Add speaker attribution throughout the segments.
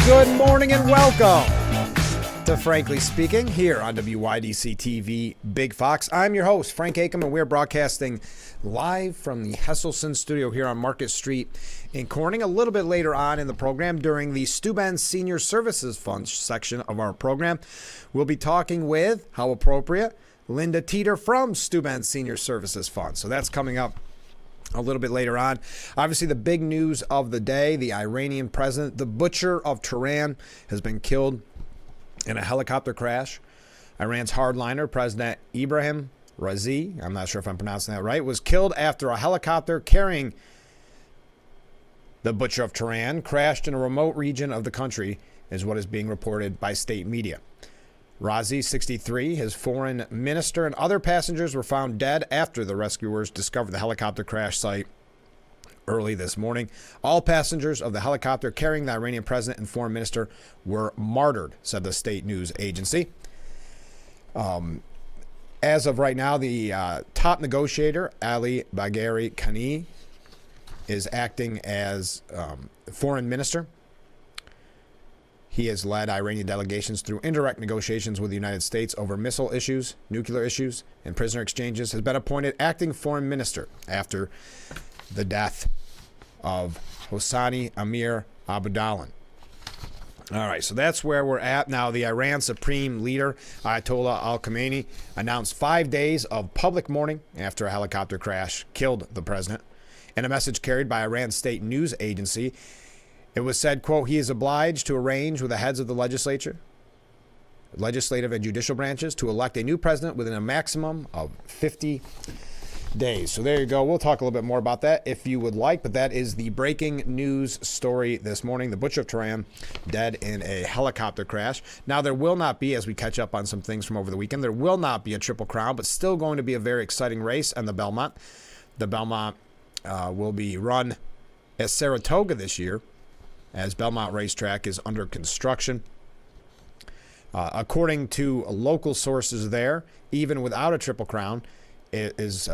Speaker 1: Good morning and welcome to Frankly Speaking here on WYDC TV Big Fox. I'm your host, Frank Acom, and we're broadcasting live from the Hesselson studio here on Market Street in Corning. A little bit later on in the program, during the Steuben Senior Services Fund section of our program, we'll be talking with, how appropriate, Linda Teeter from Steuben Senior Services Fund. So that's coming up a little bit later on. Obviously, the big news of the day, the Iranian president, the butcher of Tehran, has been killed in a helicopter crash. Iran's hardliner, President Ibrahim Raisi, I'm not sure if I'm pronouncing that right, was killed after a helicopter carrying the butcher of Tehran crashed in a remote region of the country, is what is being reported by state media. Raisi, 63, his foreign minister, and other passengers were found dead after the rescuers discovered the helicopter crash site early this morning. All passengers of the helicopter carrying the Iranian president and foreign minister were martyred, said the state news agency. As of right now, the top negotiator, Ali Bagheri Kani, is acting as foreign minister. He has led Iranian delegations through indirect negotiations with the United States over missile issues, nuclear issues, and prisoner exchanges. Has been appointed acting foreign minister after the death of Hosseini Amir Abdullah. All right, so that's where we're at now. The Iran Supreme Leader, Ayatollah al-Khamenei, announced 5 days of public mourning after a helicopter crash killed the president. In a message carried by Iran's state news agency, it was said, quote, he is obliged to arrange with the heads of the legislative and judicial branches to elect a new president within a maximum of 50 days. So there you go. We'll talk a little bit more about that if you would like, but that is the breaking news story this morning. The butcher of Tehran dead in a helicopter crash. Now, there will not be, as we catch up on some things from over the weekend, there will not be a Triple Crown, but still going to be a very exciting race on the Belmont. The Belmont will be run at Saratoga this year, as Belmont Racetrack is under construction. According to local sources there, even without a Triple Crown, it is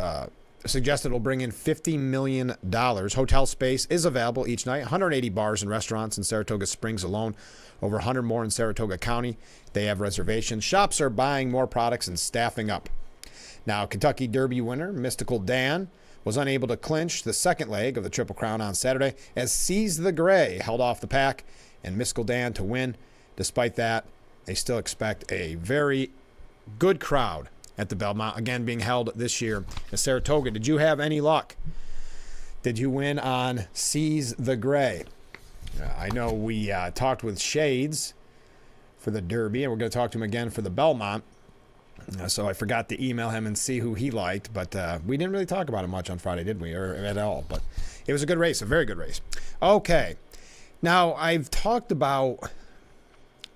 Speaker 1: suggested it will bring in $50 million. Hotel space is available each night. 180 bars and restaurants in Saratoga Springs alone. Over 100 more in Saratoga County. They have reservations. Shops are buying more products and staffing up. Now, Kentucky Derby winner Mystical Dan was unable to clinch the second leg of the Triple Crown on Saturday as Seize the Gray held off the pack and Mystical Dan to win. Despite that, they still expect a very good crowd at the Belmont, again being held this year in Saratoga. Did you have any luck? Did you win on Seize the Gray? I know we talked with Shades for the Derby, and we're going to talk to him again for the Belmont. So I forgot to email him and see who he liked, but we didn't really talk about it much on Friday, did we? Or at all. But it was a good race, a very good race. Okay. Now, I've talked about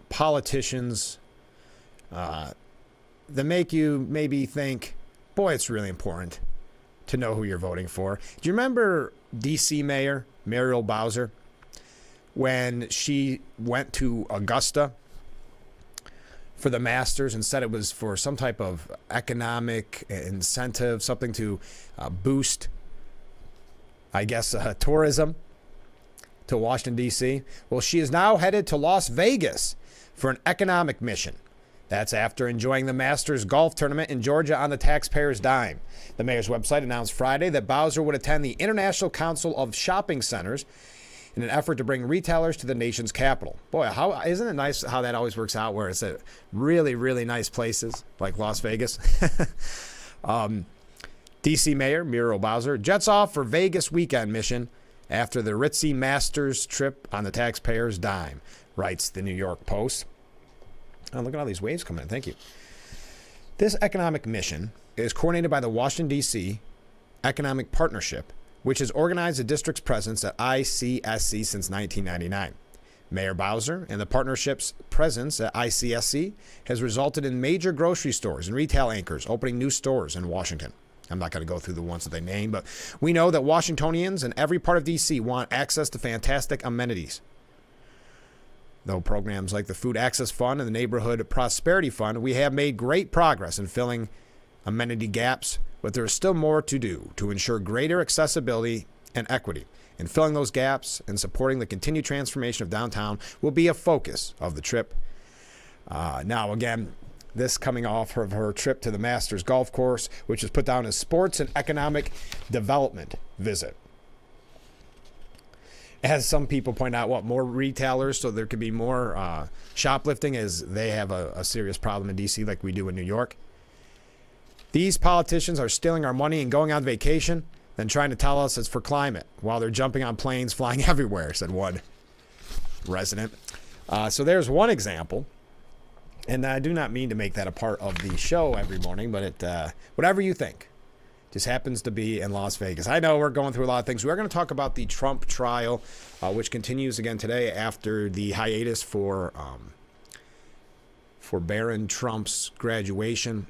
Speaker 1: politicians that make you maybe think, boy, it's really important to know who you're voting for. Do you remember D.C. Mayor Muriel Bowser when she went to Augusta for the Masters and said it was for some type of economic incentive, something to boost, I guess, tourism to Washington, D.C.? Well, she is now headed to Las Vegas for an economic mission. That's after enjoying the Masters golf tournament in Georgia on the taxpayers' dime. The mayor's website announced Friday that Bowser would attend the International Council of Shopping Centers in an effort to bring retailers to the nation's capital. Boy, how isn't it nice how that always works out, where it's at really, really nice places like Las Vegas? D.C. Mayor Muriel Bowser jets off for Vegas weekend mission after the ritzy Masters trip on the taxpayers' dime, writes the New York Post. Oh, look at all these waves coming in. Thank you. This economic mission is coordinated by the Washington, D.C. Economic Partnership, which has organized the district's presence at ICSC since 1999. Mayor Bowser and the partnership's presence at ICSC has resulted in major grocery stores and retail anchors opening new stores in Washington. I'm not going to go through the ones that they name, but we know that Washingtonians in every part of D.C. want access to fantastic amenities. Though programs like the Food Access Fund and the Neighborhood Prosperity Fund, we have made great progress in filling amenity gaps, but there is still more to do to ensure greater accessibility and equity. and filling those gaps and supporting the continued transformation of downtown will be a focus of the trip. Now, again, this coming off of her trip to the Masters Golf Course, which is put down as sports and economic development visit. As some people point out, more retailers, so there could be more shoplifting, as they have a serious problem in D.C. like we do in New York. These politicians are stealing our money and going on vacation, then trying to tell us it's for climate, while they're jumping on planes flying everywhere, said one resident. So there's one example. And I do not mean to make that a part of the show every morning, but whatever you think, just happens to be in Las Vegas. I know we're going through a lot of things. We're going to talk about the Trump trial, which continues again today after the hiatus for Barron Trump's graduation.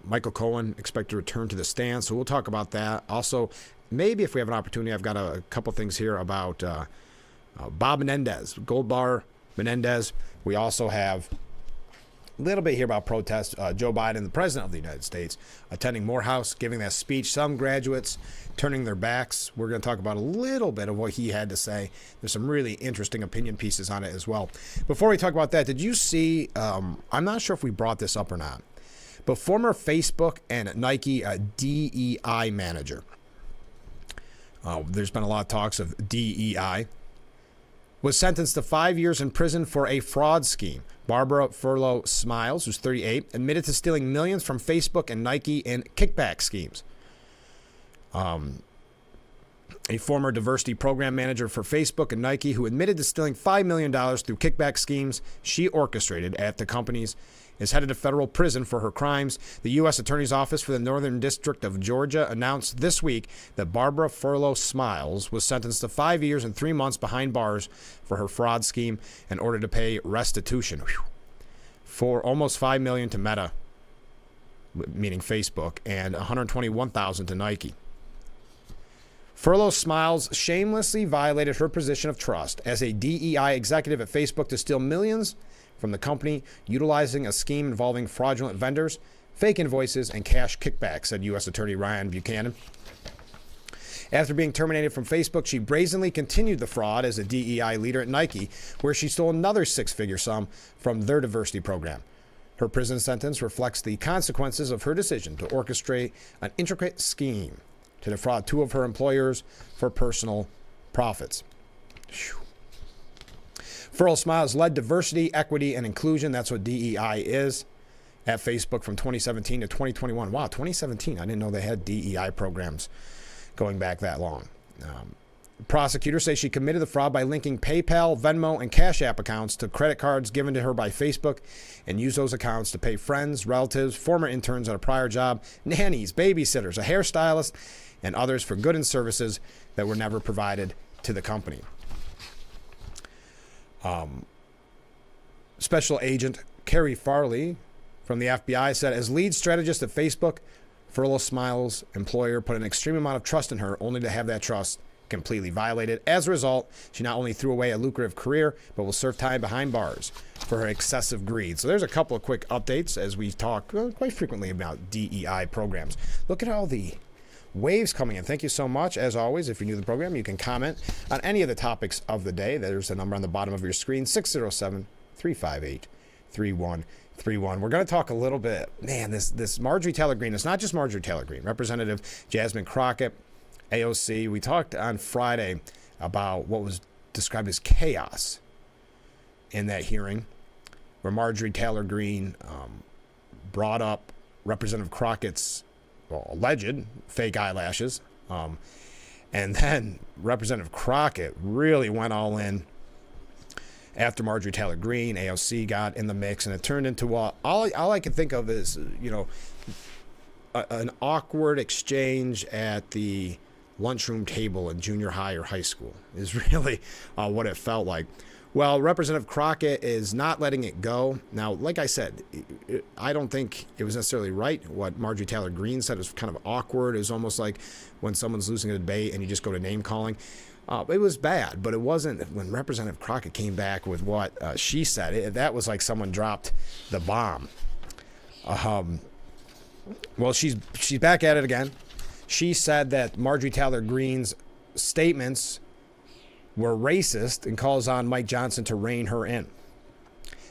Speaker 1: Michael Cohen expected to return to the stand, so we'll talk about that. Also, maybe if we have an opportunity, I've got a couple things here about Bob Menendez, Gold Bar Menendez. We also have a little bit here about protests. Joe Biden, the president of the United States, attending Morehouse, giving that speech. Some graduates turning their backs. We're going to talk about a little bit of what he had to say. There's some really interesting opinion pieces on it as well. Before we talk about that, did you see, I'm not sure if we brought this up or not, but former Facebook and Nike DEI manager, there's been a lot of talks of DEI, was sentenced to 5 years in prison for a fraud scheme. Barbara Furlow Smiles, who's 38, admitted to stealing millions from Facebook and Nike in kickback schemes. A former diversity program manager for Facebook and Nike who admitted to stealing $5 million through kickback schemes she orchestrated at the companies is headed to federal prison for her crimes. The U.S. Attorney's Office for the Northern District of Georgia announced this week that Barbara Furlow Smiles was sentenced to 5 years and 3 months behind bars for her fraud scheme in order to pay restitution for almost $5 million to Meta, meaning Facebook, and $121,000 to Nike. Furlow Smiles shamelessly violated her position of trust as a DEI executive at Facebook to steal millions from the company, utilizing a scheme involving fraudulent vendors, fake invoices, and cash kickbacks, said U.S. Attorney Ryan Buchanan. After being terminated from Facebook, she brazenly continued the fraud as a DEI leader at Nike, where she stole another six-figure sum from their diversity program. Her prison sentence reflects the consequences of her decision to orchestrate an intricate scheme to defraud two of her employers for personal profits. Furlow Smiles led diversity, equity, and inclusion. That's what DEI is at Facebook from 2017 to 2021. Wow, 2017. I didn't know they had DEI programs going back that long. Prosecutors say she committed the fraud by linking PayPal, Venmo, and Cash App accounts to credit cards given to her by Facebook and used those accounts to pay friends, relatives, former interns at a prior job, nannies, babysitters, a hairstylist, and others for goods and services that were never provided to the company. Special Agent Carrie Farley from the FBI said, as lead strategist at Facebook, Furlow Smiles' employer put an extreme amount of trust in her, only to have that trust completely violated. As a result, she not only threw away a lucrative career, but will serve time behind bars for her excessive greed. So there's a couple of quick updates as we talk quite frequently about DEI programs. Look at all the waves coming in. Thank you so much. As always, if you're new to the program, you can comment on any of the topics of the day. There's a number on the bottom of your screen, 607-358-3131. We're going to talk a little bit, man, this Marjorie Taylor Greene. It's not just Marjorie Taylor Greene. Representative Jasmine Crockett, AOC. We talked on Friday about what was described as chaos in that hearing, where Marjorie Taylor Greene brought up Representative Crockett's alleged fake eyelashes. And then Representative Crockett really went all in after Marjorie Taylor Greene. AOC got in the mix, and it turned into all I can think of is, an awkward exchange at the lunchroom table in junior high or high school is really what it felt like. Well, Representative Crockett is not letting it go. Now, like I said, I don't think it was necessarily right. What Marjorie Taylor Greene said was kind of awkward. It was almost like when someone's losing a debate and you just go to name calling. It was bad, but it wasn't. When Representative Crockett came back with what she said, that was like someone dropped the bomb. Well, she's back at it again. She said that Marjorie Taylor Greene's statements were racist and calls on Mike Johnson to rein her in.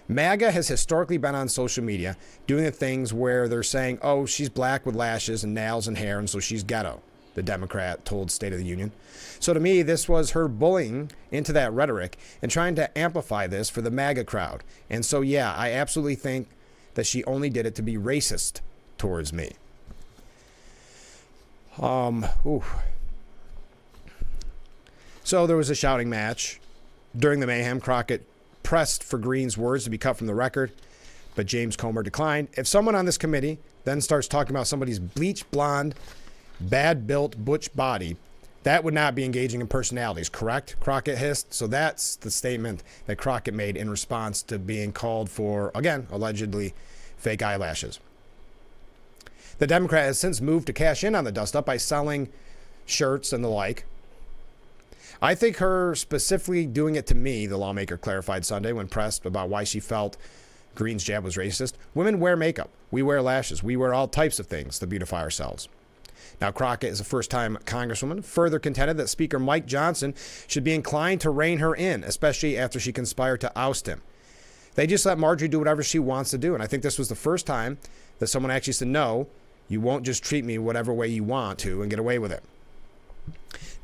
Speaker 1: MAGA has historically been on social media doing the things where they're saying, oh, she's black with lashes and nails and hair, and so she's ghetto, the Democrat told State of the Union. So to me, this was her bullying into that rhetoric and trying to amplify this for the MAGA crowd. And so, yeah, I absolutely think that she only did it to be racist towards me. So there was a shouting match. During the mayhem, Crockett pressed for Green's words to be cut from the record, but James Comer declined. If someone on this committee then starts talking about somebody's bleach blonde, bad-built butch body, that would not be engaging in personalities, correct? Crockett hissed. So that's the statement that Crockett made in response to being called for, again, allegedly fake eyelashes. The Democrat has since moved to cash in on the dust-up by selling shirts and the like. I think her specifically doing it to me, the lawmaker clarified Sunday when pressed about why she felt Green's jab was racist. Women wear makeup. We wear lashes. We wear all types of things to beautify ourselves. Now, Crockett is a first-time congresswoman, further contended that Speaker Mike Johnson should be inclined to rein her in, especially after she conspired to oust him. They just let Marjorie do whatever she wants to do, and I think this was the first time that someone actually said, no, you won't just treat me whatever way you want to and get away with it.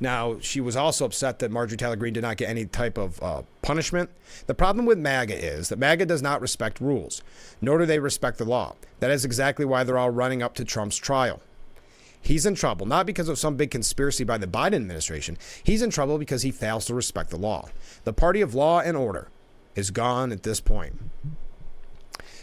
Speaker 1: Now, she was also upset that Marjorie Taylor Greene did not get any type of punishment. The problem with MAGA is that MAGA does not respect rules, nor do they respect the law. That is exactly why they're all running up to Trump's trial. He's in trouble, not because of some big conspiracy by the Biden administration. He's in trouble because he fails to respect the law. The party of law and order is gone at this point.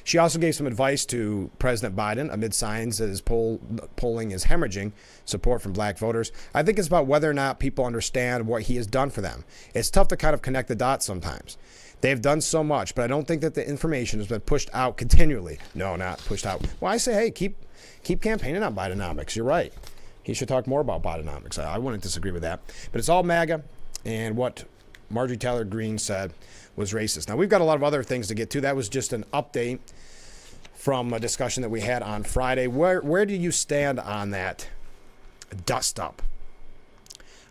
Speaker 1: She also gave some advice to President Biden amid signs that his polling is hemorrhaging support from black voters. I think it's about whether or not people understand what he has done for them. It's tough to kind of connect the dots sometimes. They've done so much, but I don't think that the information has been pushed out continually. No, not pushed out. Well, I say, hey, keep campaigning on Bidenomics. You're right. He should talk more about Bidenomics. I wouldn't disagree with that. But it's all MAGA, and what Marjorie Taylor Greene said was racist. Now, we've got a lot of other things to get to. That was just an update from a discussion that we had on Friday. Where do you stand on that dust up?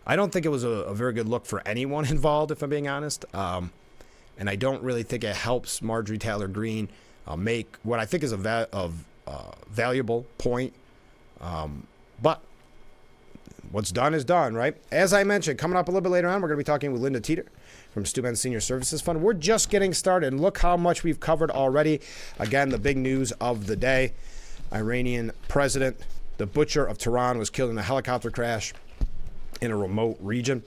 Speaker 1: I don't think it was a very good look for anyone involved, if I'm being honest. And I don't really think it helps Marjorie Taylor Greene make what I think is a valuable point. But what's done is done, right? As I mentioned, coming up a little bit later on, we're going to be talking with Linda Teeter from Steuben Senior Services Fund. We're just getting started, and look how much we've covered already. Again, the big news of the day. Iranian president, the butcher of Tehran, was killed in a helicopter crash in a remote region.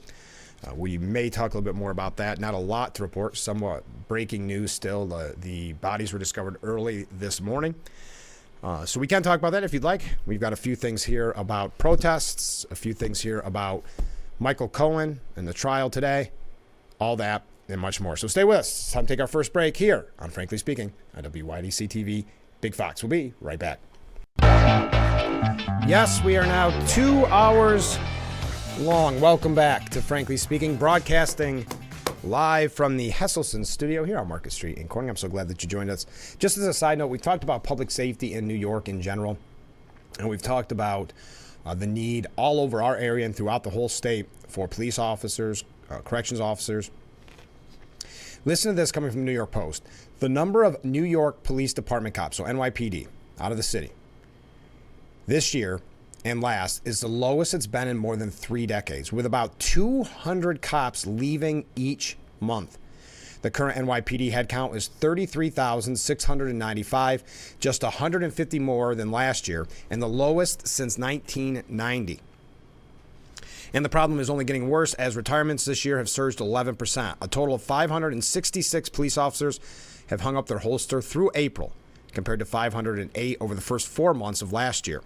Speaker 1: We may talk a little bit more about that. Not a lot to report. Somewhat breaking news still. The bodies were discovered early this morning. So we can talk about that if you'd like. We've got a few things here about protests, a few things here about Michael Cohen and the trial today, all that and much more. So stay with us. It's time to take our first break here on Frankly Speaking on WYDC TV. Big Fox will be right back. Yes, we are now 2 hours long. Welcome back to Frankly Speaking, broadcasting live from the Hesselson studio here on Market Street in Corning. I'm so glad that you joined us. Just as a side note, we've talked about public safety in New York in general, and we've talked about the need all over our area and throughout the whole state for police officers, corrections officers. Listen to this coming from the New York Post. The number of New York Police Department cops, so NYPD, out of the city, this year and last is the lowest it's been in more than 3 decades, with about 200 cops leaving each month. The current NYPD headcount is 33,695, just 150 more than last year, and the lowest since 1990. And the problem is only getting worse as retirements this year have surged 11%. A total of 566 police officers have hung up their holster through April, compared to 508 over the first 4 months of last year.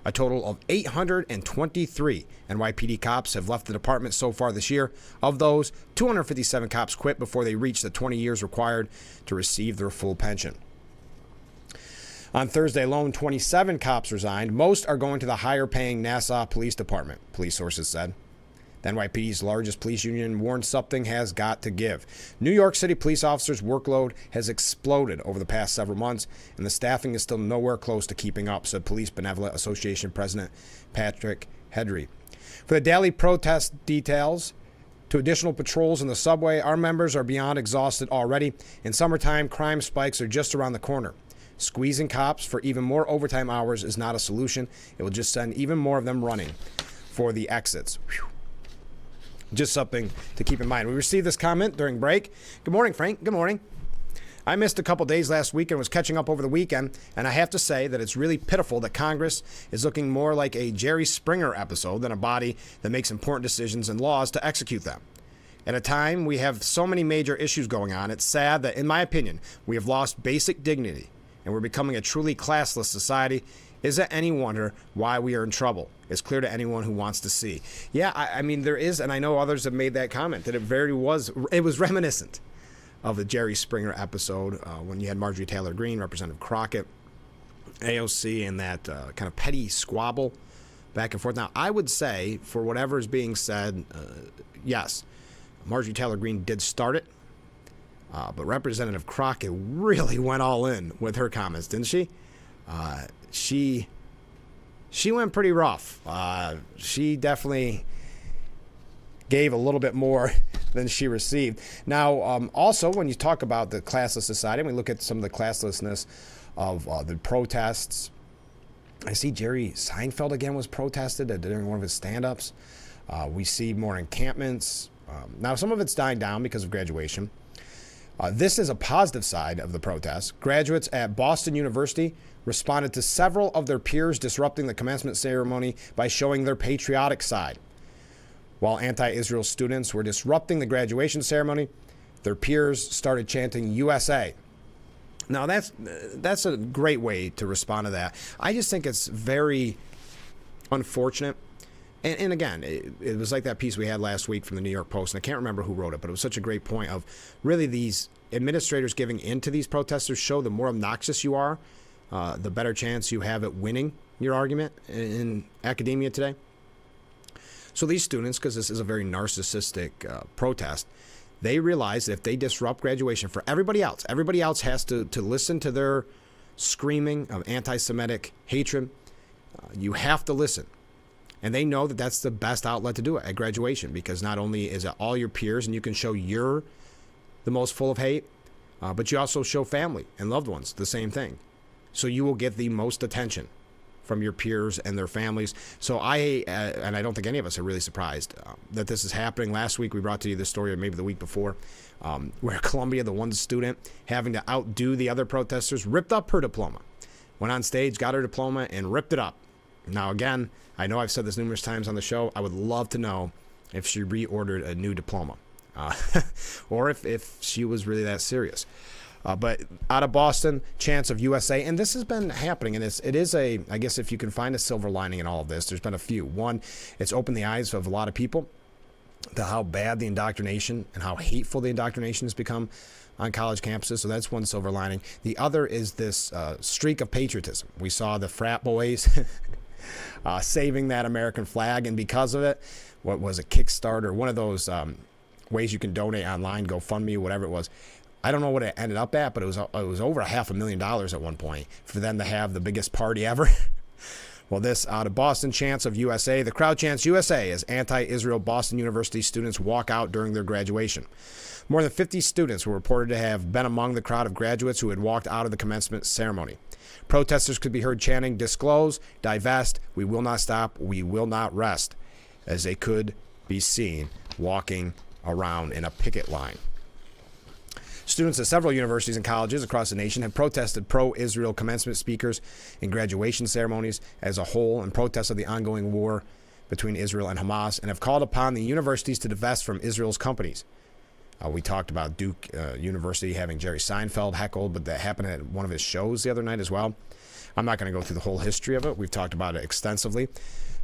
Speaker 1: A total of 823 NYPD cops have left the department so far this year. Of those, 257 cops quit before they reached the 20 years required to receive their full pension. On Thursday alone, 27 cops resigned. Most are going to the higher-paying Nassau Police Department, police sources said. The NYPD's largest police union warned something has got to give. New York City police officers' workload has exploded over the past several months, and the staffing is still nowhere close to keeping up, said Police Benevolent Association President Patrick Hedry. For the daily protest details to additional patrols in the subway, our members are beyond exhausted already. In summertime, crime spikes are just around the corner. Squeezing cops for even more overtime hours is not a solution. It will just send even more of them running for the exits. Whew. Just something to keep in mind. We received this comment during break. Good morning, Frank. Good morning. I missed a couple days last week and was catching up over the weekend, and I have to say that it's really pitiful that Congress is looking more like a Jerry Springer episode than a body that makes important decisions and laws to execute them. At a time we have so many major issues going on, it's sad that, in my opinion, we have lost basic dignity and we're becoming a truly classless society. Is it any wonder why we are in trouble? It's clear to anyone who wants to see. Yeah, I mean, there is, and I know others have made that comment, that it was reminiscent of the Jerry Springer episode when you had Marjorie Taylor Greene, Representative Crockett, AOC, and that kind of petty squabble back and forth. Now, I would say, for whatever is being said, yes, Marjorie Taylor Greene did start it, but Representative Crockett really went all in with her comments, didn't she? She went pretty rough. She definitely gave a little bit more than she received. Now, also, when you talk about the classless society, and we look at some of the classlessness of the protests, I see Jerry Seinfeld again was protested during one of his stand-ups. We see more encampments. Now, some of it's dying down because of graduation. This is a positive side of the protest. Graduates at Boston University responded to several of their peers disrupting the commencement ceremony by showing their patriotic side. While anti-Israel students were disrupting the graduation ceremony, their peers started chanting USA. Now, that's a great way to respond to that. I just think it's very unfortunate. And again, it was like that piece we had last week from the New York Post, and I can't remember who wrote it, but it was such a great point of really these administrators giving in to these protesters show the more obnoxious you are, the better chance you have at winning your argument in academia today. So these students, because this is a very narcissistic protest, they realize that if they disrupt graduation for everybody else has to listen to their screaming of anti-Semitic hatred. You have to listen. And they know that that's the best outlet to do it at graduation, because not only is it all your peers and you can show you're the most full of hate, but you also show family and loved ones the same thing. So you will get the most attention from your peers and their families. So and I don't think any of us are really surprised that this is happening. Last week we brought to you this story, or maybe the week before, where Columbia, the one student having to outdo the other protesters, ripped up her diploma, went on stage, got her diploma, and ripped it up. Now, again, I know I've said this numerous times on the show. I would love to know if she reordered a new diploma or if she was really that serious. But out of Boston, chants of USA, and this has been happening, and it is I guess if you can find a silver lining in all of this, there's been a few. One, it's opened the eyes of a lot of people to how bad the indoctrination and how hateful the indoctrination has become on college campuses. So that's one silver lining. The other is this streak of patriotism. We saw the frat boys saving that American flag, and because of it, what was a Kickstarter, one of those ways you can donate online, GoFundMe, whatever it was. I don't know what it ended up at, but it was over $500,000 at one point for them to have the biggest party ever. Well, this out of Boston, chants of USA. The crowd chants USA as anti-Israel Boston University students walk out during their graduation. More than 50 students were reported to have been among the crowd of graduates who had walked out of the commencement ceremony. Protesters could be heard chanting, "Disclose, divest, we will not stop, we will not rest," as they could be seen walking around in a picket line. Students at several universities and colleges across the nation have protested pro-Israel commencement speakers in graduation ceremonies as a whole in protest of the ongoing war between Israel and Hamas, and have called upon the universities to divest from Israel's companies. We talked about Duke University having Jerry Seinfeld heckled, but that happened at one of his shows the other night as well. I'm not going to go through the whole history of it. We've talked about it extensively.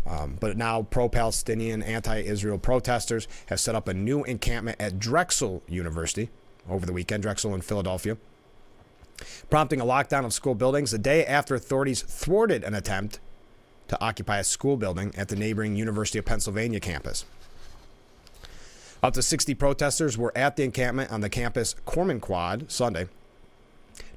Speaker 1: But now pro-Palestinian, anti-Israel protesters have set up a new encampment at Drexel University over the weekend, Drexel in Philadelphia, prompting a lockdown of school buildings the day after authorities thwarted an attempt to occupy a school building at the neighboring University of Pennsylvania campus. Up to 60 protesters were at the encampment on the campus Corman Quad Sunday.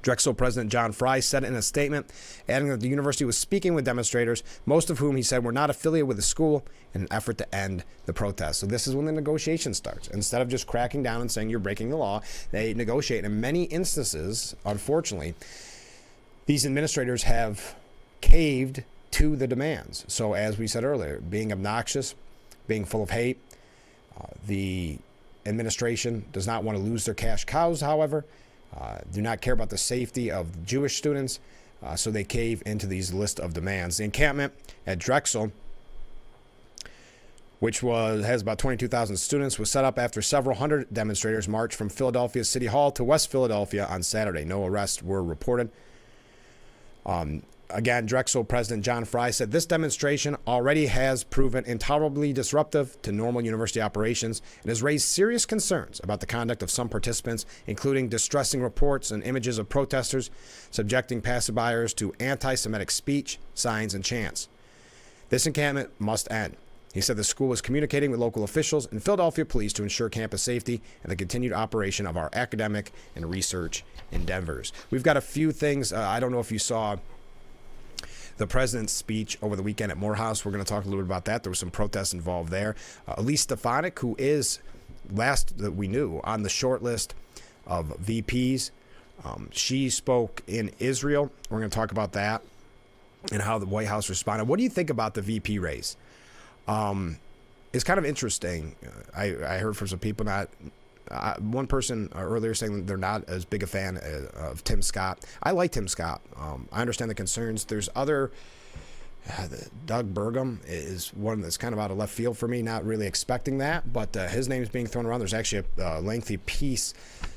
Speaker 1: Drexel President John Fry said in a statement, adding that the university was speaking with demonstrators, most of whom he said were not affiliated with the school, in an effort to end the protest. So this is when the negotiation starts. Instead of just cracking down and saying you're breaking the law, they negotiate. In many instances, unfortunately, these administrators have caved to the demands. So as we said earlier, being obnoxious, being full of hate, the administration does not want to lose their cash cows, however, do not care about the safety of Jewish students, so they cave into these list of demands. The encampment at Drexel, which has about 22,000 students, was set up after several hundred demonstrators marched from Philadelphia City Hall to West Philadelphia on Saturday. No arrests were reported. Again, Drexel President John Fry said this demonstration already has proven intolerably disruptive to normal university operations and has raised serious concerns about the conduct of some participants, including distressing reports and images of protesters subjecting passerbyers to anti-Semitic speech, signs, and chants. This encampment must end. He said the school is communicating with local officials and Philadelphia police to ensure campus safety and the continued operation of our academic and research endeavors. We've got a few things. I don't know if you saw the president's speech over the weekend at Morehouse. We're going to talk a little bit about that. There was some protests involved there. Elise Stefanik, who is, last that we knew, on the short list of VPs, she spoke in Israel. We're going to talk about that and how the White House responded. What do you think about the VP race? It's kind of interesting. I heard from some people, one person earlier saying that they're not as big a fan of Tim Scott. I like Tim Scott. I understand the concerns. There's other, Doug Burgum is one that's kind of out of left field for me, not really expecting that, but his name is being thrown around. There's actually a lengthy piece,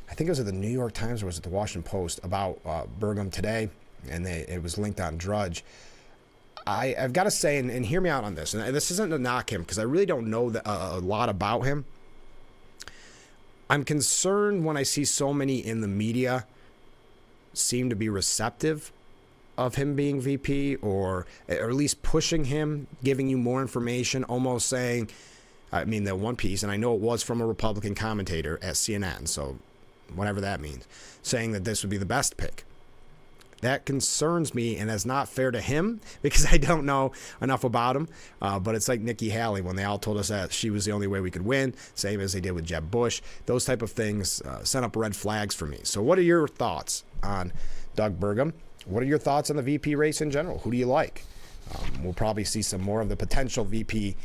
Speaker 1: I think it was at the New York Times or was it the Washington Post, about Burgum today, and it was linked on Drudge. I've got to say, and hear me out on this, and this isn't to knock him because I really don't know a lot about him. I'm concerned when I see so many in the media seem to be receptive of him being VP or at least pushing him, giving you more information, almost saying, I mean, the one piece, and I know it was from a Republican commentator at CNN, so whatever that means, saying that this would be the best pick. That concerns me, and that's not fair to him because I don't know enough about him. But it's like Nikki Haley when they all told us that she was the only way we could win, same as they did with Jeb Bush. Those type of things sent up red flags for me. So what are your thoughts on Doug Burgum? What are your thoughts on the VP race in general? Who do you like? We'll probably see some more of the potential VP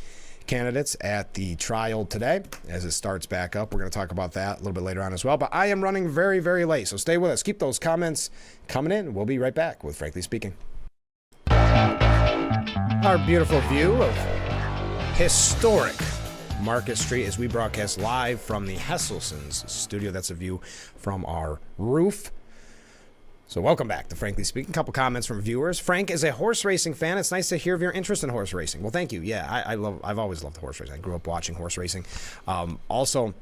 Speaker 1: candidates at the trial today as it starts back up. We're going to talk about that a little bit later on as well, but I am running very, very late, so stay with us. Keep those comments coming in. We'll be right back with Frankly Speaking. Our beautiful view of historic Market Street as we broadcast live from the Hesselson's studio. That's a view from our roof. So welcome back to Frankly Speaking. A couple comments from viewers. Frank is a horse racing fan. It's nice to hear of your interest in horse racing. Well, thank you. Yeah, I've always loved horse racing. I grew up watching horse racing. Also,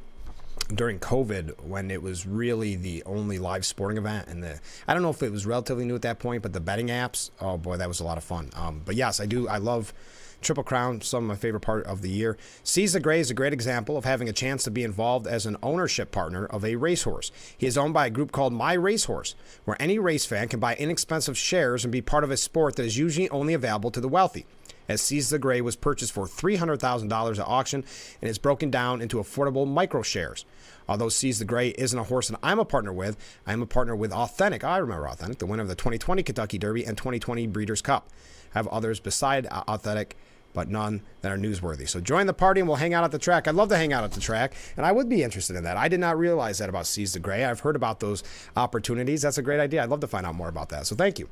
Speaker 1: during COVID, when it was really the only live sporting event, and I don't know if it was relatively new at that point, but the betting apps, oh boy, that was a lot of fun. But yes, I love Triple Crown, some of my favorite part of the year. Seize the Gray is a great example of having a chance to be involved as an ownership partner of a racehorse. He is owned by a group called My Racehorse, where any race fan can buy inexpensive shares and be part of a sport that is usually only available to the wealthy. As Seize the Gray was purchased for $300,000 at auction and is broken down into affordable micro shares. Although Seize the Gray isn't a horse that I'm a partner with, I am a partner with Authentic. I remember Authentic, the winner of the 2020 Kentucky Derby and 2020 Breeders' Cup. I have others beside Authentic, but none that are newsworthy. So join the party and we'll hang out at the track. I'd love to hang out at the track, and I would be interested in that. I did not realize that about Seize the Gray. I've heard about those opportunities. That's a great idea. I'd love to find out more about that. So thank you.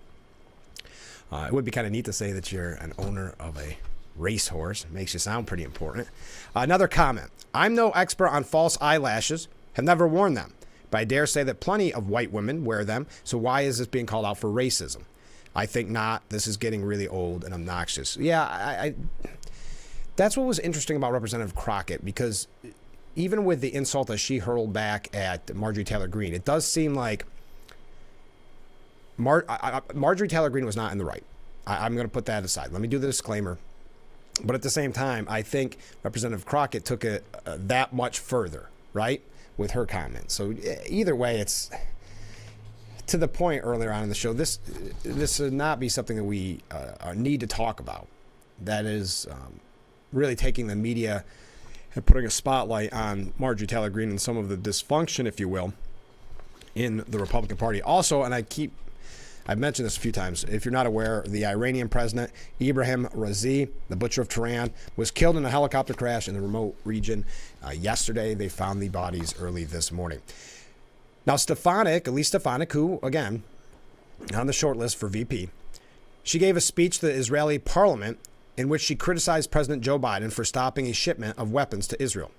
Speaker 1: It would be kind of neat to say that you're an owner of a racehorse. It makes you sound pretty important. Another comment. I'm no expert on false eyelashes, have never worn them, but I dare say that plenty of white women wear them, so why is this being called out for racism? I think not. This is getting really old and obnoxious. Yeah, that's what was interesting about Representative Crockett, because even with the insult that she hurled back at Marjorie Taylor Greene, it does seem like Marjorie Taylor Greene was not in the right. I'm going to put that aside. Let me do the disclaimer. But at the same time, I think Representative Crockett took it that much further, right, with her comments. So either way, it's to the point earlier on in the show. This should not be something that we need to talk about. That is really taking the media and putting a spotlight on Marjorie Taylor Greene and some of the dysfunction, if you will, in the Republican Party. Also, and I've mentioned this a few times, if you're not aware, the Iranian president, Ibrahim Raisi, the butcher of Tehran, was killed in a helicopter crash in the remote region yesterday. They found the bodies early this morning. Now, Elise Stefanik, who, again, on the short list for VP, she gave a speech to the Israeli parliament in which she criticized President Joe Biden for stopping a shipment of weapons to Israel.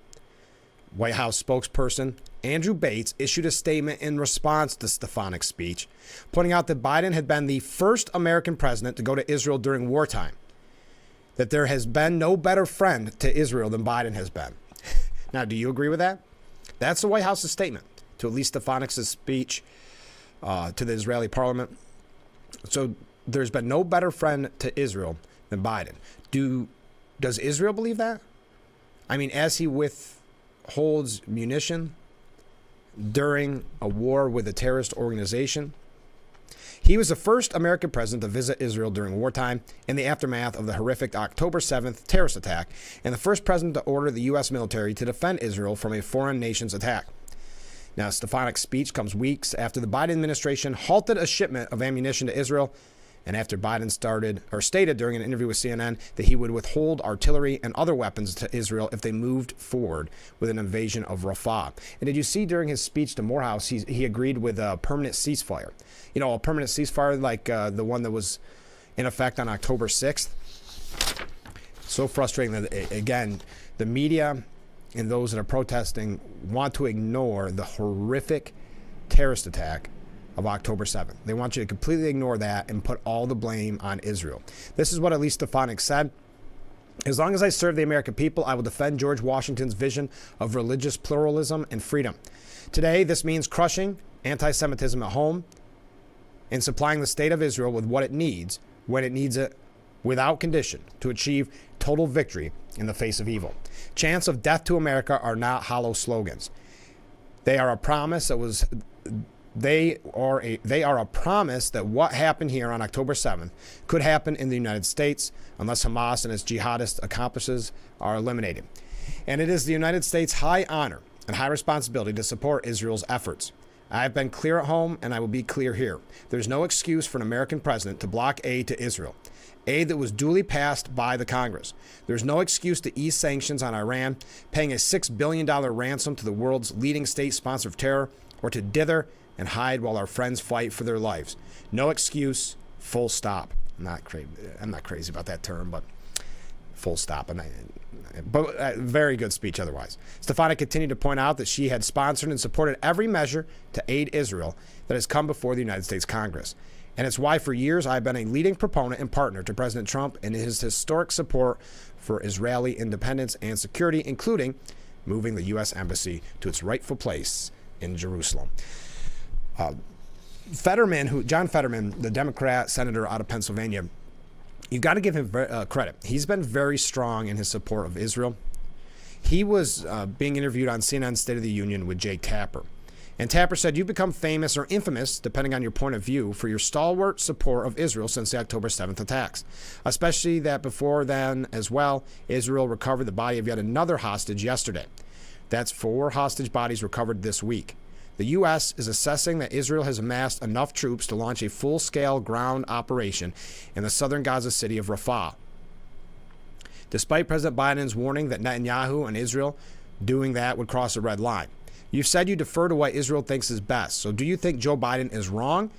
Speaker 1: White House spokesperson Andrew Bates issued a statement in response to Stefanik's speech, pointing out that Biden had been the first American president to go to Israel during wartime, that there has been no better friend to Israel than Biden has been. Now, do you agree with that? That's the White House's statement to Elise Stefanik's speech to the Israeli parliament. So there's been no better friend to Israel than Biden. Does Israel believe that? I mean, as he withholds munition during a war with a terrorist organization. He was the first American president to visit Israel during wartime in the aftermath of the horrific October 7th terrorist attack, and the first president to order the U.S. military to defend Israel from a foreign nation's attack. Now, Stefanik's speech comes weeks after the Biden administration halted a shipment of ammunition to Israel, and after Biden stated during an interview with CNN that he would withhold artillery and other weapons to Israel if they moved forward with an invasion of Rafah. And did you see during his speech to Morehouse, he agreed with a permanent ceasefire? You know, a permanent ceasefire like the one that was in effect on October 6th. So frustrating that, again, the media and those that are protesting want to ignore the horrific terrorist attack of October 7th. They want you to completely ignore that and put all the blame on Israel. This is what Elise Stefanik said. As long as I serve the American people, I will defend George Washington's vision of religious pluralism and freedom. Today, this means crushing anti-Semitism at home and supplying the state of Israel with what it needs when it needs it without condition to achieve total victory in the face of evil. Chants of death to America are not hollow slogans. They are a promise that what happened here on October 7th could happen in the United States unless Hamas and its jihadist accomplices are eliminated. And it is the United States' high honor and high responsibility to support Israel's efforts. I have been clear at home, and I will be clear here. There's no excuse for an American president to block aid to Israel, aid that was duly passed by the Congress. There's no excuse to ease sanctions on Iran, paying a $6 billion ransom to the world's leading state sponsor of terror, or to dither and hide while our friends fight for their lives. No excuse, full stop. I'm not crazy about that term, but full stop. But very good speech otherwise. Stefanik continued to point out that she had sponsored and supported every measure to aid Israel that has come before the United States Congress. And it's why for years I've been a leading proponent and partner to President Trump in his historic support for Israeli independence and security, including moving the U.S. Embassy to its rightful place in Jerusalem. John Fetterman, the Democrat senator out of Pennsylvania, you've got to give him credit. He's been very strong in his support of Israel. He was being interviewed on CNN's State of the Union with Jake Tapper. And Tapper said, "You've become famous or infamous, depending on your point of view, for your stalwart support of Israel since the October 7th attacks. Especially that before then as well, Israel recovered the body of yet another hostage yesterday. That's 4 hostage bodies recovered this week. The U.S. is assessing that Israel has amassed enough troops to launch a full-scale ground operation in the southern Gaza city of Rafah. Despite President Biden's warning that Netanyahu and Israel doing that would cross a red line. You've said you defer to what Israel thinks is best. So do you think Joe Biden is wrong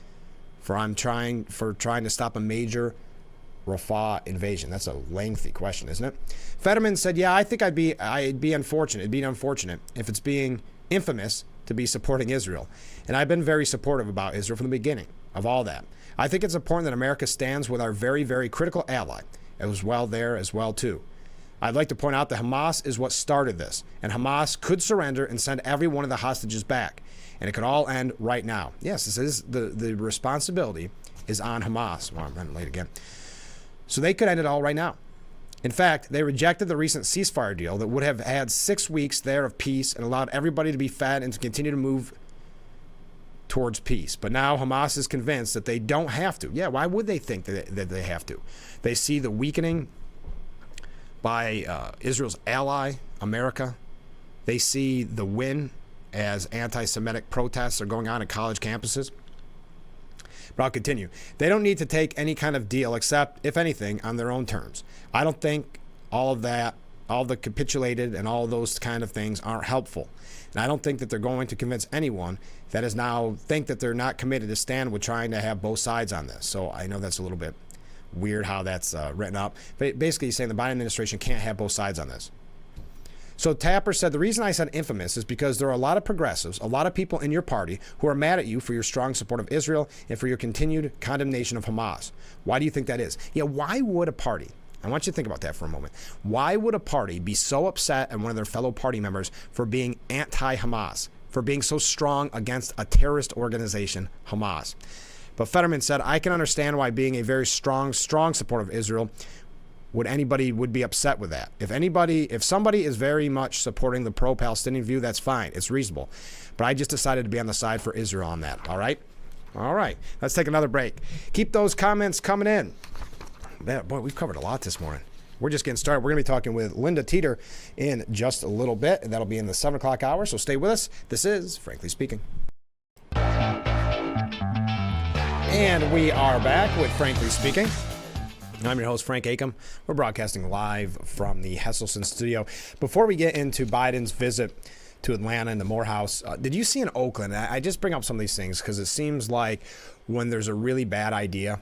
Speaker 1: for trying to stop a major Rafah invasion?" That's a lengthy question, isn't it? Fetterman said, "Yeah, I think it'd be unfortunate. It'd be unfortunate if it's being infamous to be supporting Israel. And I've been very supportive about Israel from the beginning of all that. I think it's important that America stands with our very, very critical ally as well too. I'd like to point out that Hamas is what started this, and Hamas could surrender and send every one of the hostages back, and it could all end right now." Yes, this is the responsibility is on Hamas. Well, I'm running late again. So they could end it all right now. In fact, they rejected the recent ceasefire deal that would have had 6 weeks there of peace and allowed everybody to be fed and to continue to move towards peace. But now Hamas is convinced that they don't have to. Yeah, why would they think that they have to? They see the weakening by Israel's ally, America. They see the win as anti-Semitic protests are going on at college campuses. But I'll continue. They don't need to take any kind of deal except, if anything, on their own terms. I don't think all of that, all the capitulated and all those kind of things aren't helpful. And I don't think that they're going to convince anyone that is now think that they're not committed to stand with trying to have both sides on this. So I know that's a little bit weird how that's written up. But basically he's saying the Biden administration can't have both sides on this. So Tapper said, the reason I said infamous is because there are a lot of progressives, a lot of people in your party who are mad at you for your strong support of Israel and for your continued condemnation of Hamas. Why do you think that is? Yeah, why would a party, I want you to think about that for a moment. Why would a party be so upset at one of their fellow party members for being anti-Hamas, for being so strong against a terrorist organization, Hamas? But Fetterman said, I can understand why being a very strong supporter of Israel would be upset with that. If somebody is very much supporting the pro-Palestinian view, that's fine. It's reasonable. But I just decided to be on the side for Israel on that. All right? All right. Let's take another break. Keep those comments coming in. Man, boy, we've covered a lot this morning. We're just getting started. We're going to be talking with Linda Teeter in just a little bit, and that'll be in the 7 o'clock hour, so stay with us. This is Frankly Speaking. And we are back with Frankly Speaking. I'm your host, Frank Acom. We're broadcasting live from the Hesselson studio. Before we get into Biden's visit to Atlanta and the Morehouse, did you see in Oakland, I just bring up some of these things because it seems like when there's a really bad idea,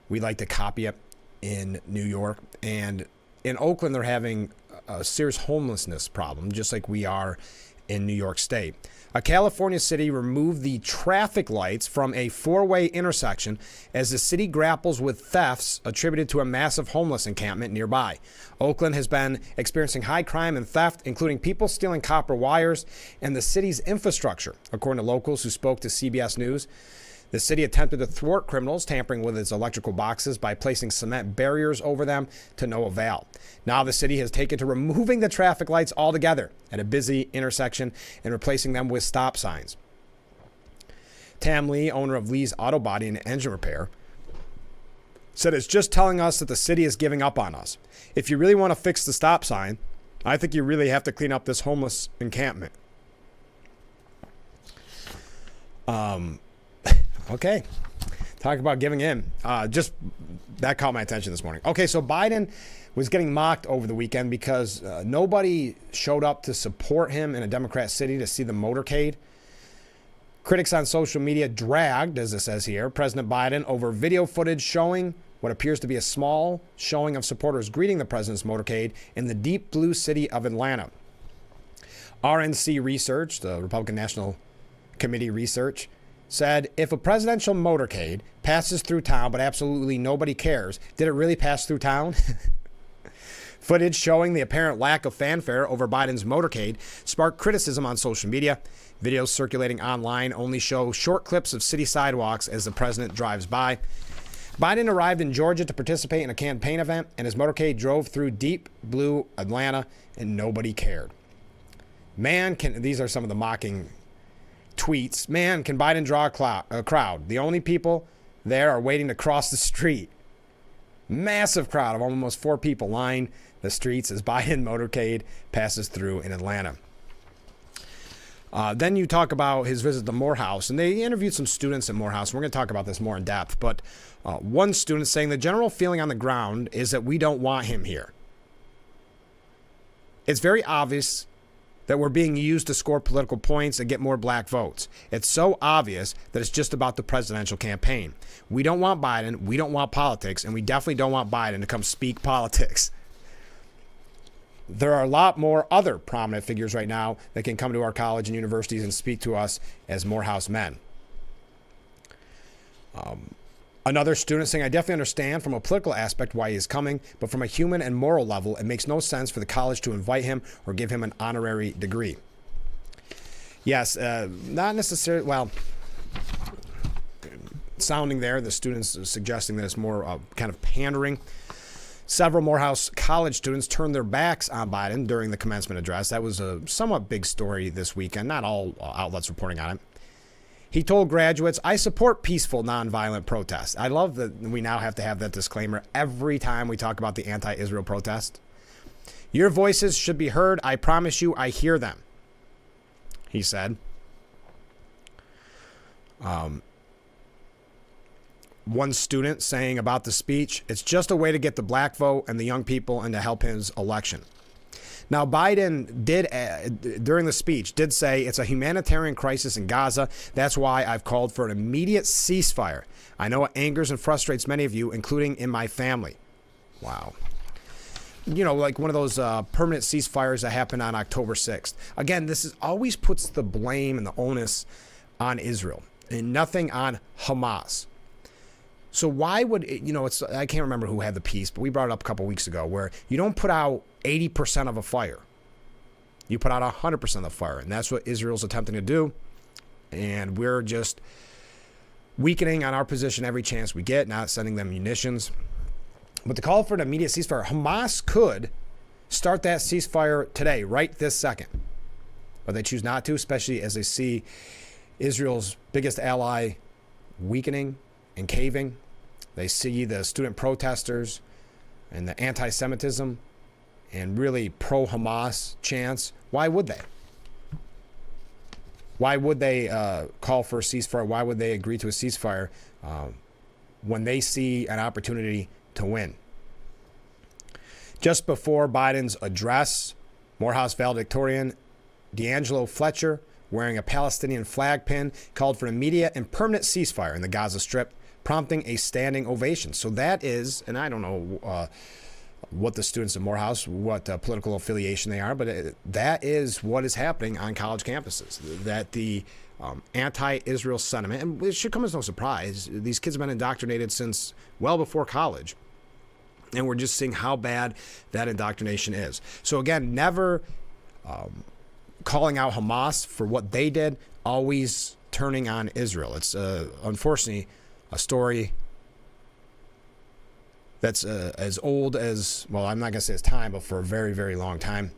Speaker 1: we like to copy it in New York. And in Oakland, they're having a serious homelessness problem, just like we are in New York State. A California city removed the traffic lights from a 4-way intersection as the city grapples with thefts attributed to a massive homeless encampment nearby. Oakland has been experiencing high crime and theft, including people stealing copper wires and the city's infrastructure, according to locals who spoke to CBS News. The city attempted to thwart criminals tampering with its electrical boxes by placing cement barriers over them to no avail. Now the city has taken to removing the traffic lights altogether at a busy intersection and replacing them with stop signs. Tam Lee, owner of Lee's Auto Body and Engine Repair, said it's just telling us that the city is giving up on us. If you really want to fix the stop sign, I think you really have to clean up this homeless encampment. Okay. Talk about giving in. Just that caught my attention this morning. Okay, so Biden was getting mocked over the weekend because nobody showed up to support him in a Democrat city to see the motorcade. Critics on social media dragged, as it says here, President Biden over video footage showing what appears to be a small showing of supporters greeting the president's motorcade in the deep blue city of Atlanta. RNC Research, the Republican National Committee research, said if a presidential motorcade passes through town but absolutely nobody cares, did it really pass through town? Footage showing the apparent lack of fanfare over Biden's motorcade sparked criticism on social media. Videos circulating online only show short clips of city sidewalks as the president drives by. Biden arrived in Georgia to participate in a campaign event, and his motorcade drove through deep blue Atlanta, and nobody cared. These are some of the mocking tweets. Man, can Biden draw a crowd? The only people there are waiting to cross the street. Massive crowd of almost 4 people line the streets as Biden motorcade passes through in Atlanta. Then you talk about his visit to Morehouse, and they interviewed some students at Morehouse. We're going to talk about this more in depth, but one student saying the general feeling on the ground is that we don't want him here. It's very obvious that we're being used to score political points and get more black votes. It's so obvious that it's just about the presidential campaign. We don't want Biden, we don't want politics, and we definitely don't want Biden to come speak politics. There are a lot more other prominent figures right now that can come to our college and universities and speak to us as Morehouse men. Another student saying, I definitely understand from a political aspect why he is coming, but from a human and moral level, it makes no sense for the college to invite him or give him an honorary degree. Yes, not necessarily, well, sounding there, the students suggesting that it's more kind of pandering. Several Morehouse College students turned their backs on Biden during the commencement address. That was a somewhat big story this weekend. Not all outlets reporting on it. He told graduates, "I support peaceful, nonviolent protests." I love that we now have to have that disclaimer every time we talk about the anti-Israel protest. "Your voices should be heard. I promise you, I hear them," he said. One student saying about the speech, "It's just a way to get the black vote and the young people and to help his election." Now, Biden did, during the speech, did say it's a humanitarian crisis in Gaza. That's why I've called for an immediate ceasefire. I know it angers and frustrates many of you, including in my family. Wow. You know, like one of those permanent ceasefires that happened on October 6th. Again, this is always puts the blame and the onus on Israel and nothing on Hamas. So why would, I can't remember who had the piece, but we brought it up a couple weeks ago, where you don't put out 80% of a fire. You put out 100% of the fire. And that's what Israel's attempting to do. And we're just weakening on our position every chance we get, not sending them munitions. But to call for an immediate ceasefire, Hamas could start that ceasefire today, right this second. But they choose not to, especially as they see Israel's biggest ally weakening and caving. They see the student protesters and the anti-Semitism and really pro-Hamas chants. Why would they? Why would they call for a ceasefire? Why would they agree to a ceasefire when they see an opportunity to win? Just before Biden's address, Morehouse valedictorian D'Angelo Fletcher, wearing a Palestinian flag pin, called for an immediate and permanent ceasefire in the Gaza Strip, prompting a standing ovation. So that is, and I don't know what the students of Morehouse, what political affiliation they are, but that is what is happening on college campuses. That the anti-Israel sentiment, and it should come as no surprise, these kids have been indoctrinated since well before college. And we're just seeing how bad that indoctrination is. So again, never calling out Hamas for what they did, always turning on Israel. It's unfortunately a story that's as old as, well, I'm not going to say it's time, but for a very, very long time.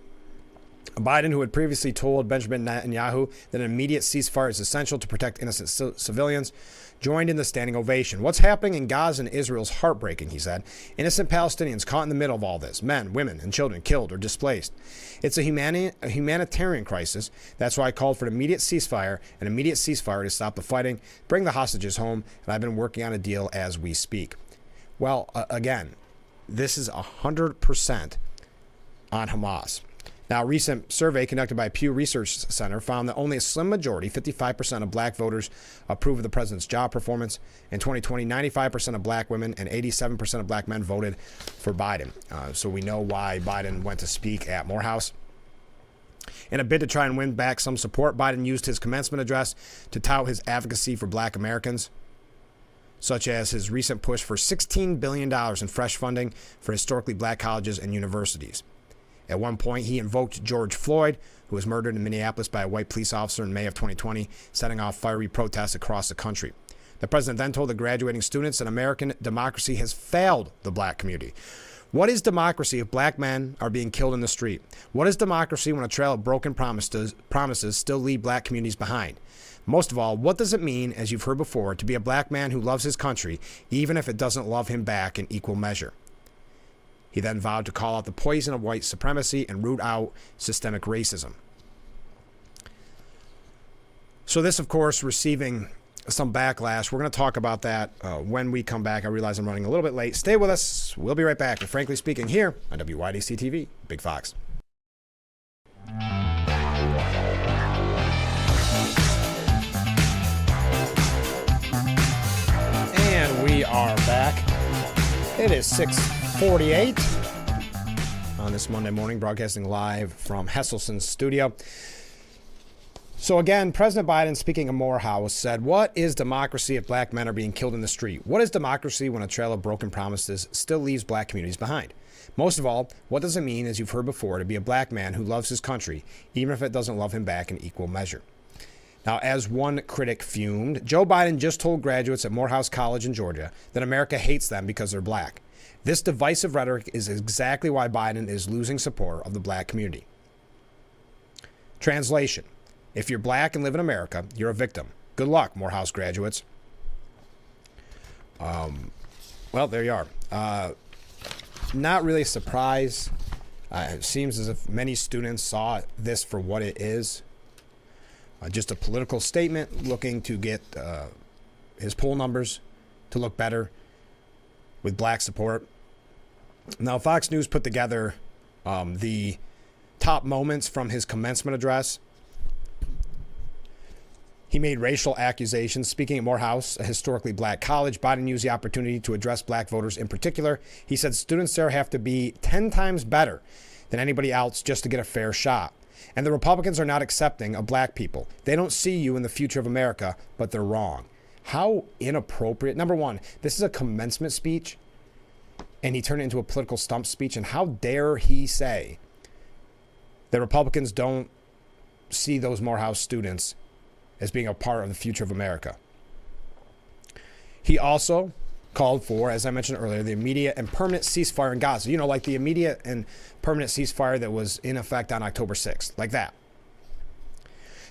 Speaker 1: Biden, who had previously told Benjamin Netanyahu that an immediate ceasefire is essential to protect innocent civilians, joined in the standing ovation. "What's happening in Gaza and Israel is heartbreaking," he said. "Innocent Palestinians caught in the middle of all this, men, women, and children killed or displaced. It's a humanitarian crisis. That's why I called for an immediate ceasefire to stop the fighting, bring the hostages home, and I've been working on a deal as we speak." Well, again, this is 100% on Hamas. Now, a recent survey conducted by Pew Research Center found that only a slim majority, 55% of black voters, approve of the president's job performance. In 2020, 95% of black women and 87% of black men voted for Biden. So we know why Biden went to speak at Morehouse. In a bid to try and win back some support, Biden used his commencement address to tout his advocacy for black Americans, such as his recent push for $16 billion in fresh funding for historically black colleges and universities. At one point, he invoked George Floyd, who was murdered in Minneapolis by a white police officer in May of 2020, setting off fiery protests across the country. The president then told the graduating students that American democracy has failed the black community. What is democracy if black men are being killed in the street? What is democracy when a trail of broken promises still leave black communities behind? Most of all, what does it mean, as you've heard before, to be a black man who loves his country, even if it doesn't love him back in equal measure? He then vowed to call out the poison of white supremacy and root out systemic racism. So this, of course, receiving some backlash. We're going to talk about that when we come back. I realize I'm running a little bit late. Stay with us. We'll be right back with Frankly Speaking here on WYDC TV, Big Fox. And we are back. It is 6:48 on this Monday morning, broadcasting live from Hesselson's studio. So again, President Biden, speaking of Morehouse, said, what is democracy if black men are being killed in the street? What is democracy when a trail of broken promises still leaves black communities behind? Most of all, what does it mean, as you've heard before, to be a black man who loves his country, even if it doesn't love him back in equal measure? Now, as one critic fumed, Joe Biden just told graduates at Morehouse College in Georgia that America hates them because they're black. This divisive rhetoric is exactly why Biden is losing support of the black community. Translation: if you're black and live in America, you're a victim. Good luck, Morehouse graduates. Well, there you are. Not really a surprise. It seems as if many students saw this for what it is. Just a political statement looking to get his poll numbers to look better with black support. Now, Fox News put together the top moments from his commencement address. He made racial accusations. Speaking at Morehouse, a historically black college, Biden used the opportunity to address black voters in particular. He said students there have to be 10 times better than anybody else just to get a fair shot. And the Republicans are not accepting of black people. They don't see you in the future of America, but they're wrong. How inappropriate. Number one, this is a commencement speech, and he turned it into a political stump speech. And how dare he say that Republicans don't see those Morehouse students as being a part of the future of America. He also called for, as I mentioned earlier, the immediate and permanent ceasefire in Gaza. You know, like the immediate and permanent ceasefire that was in effect on October 6th, like that.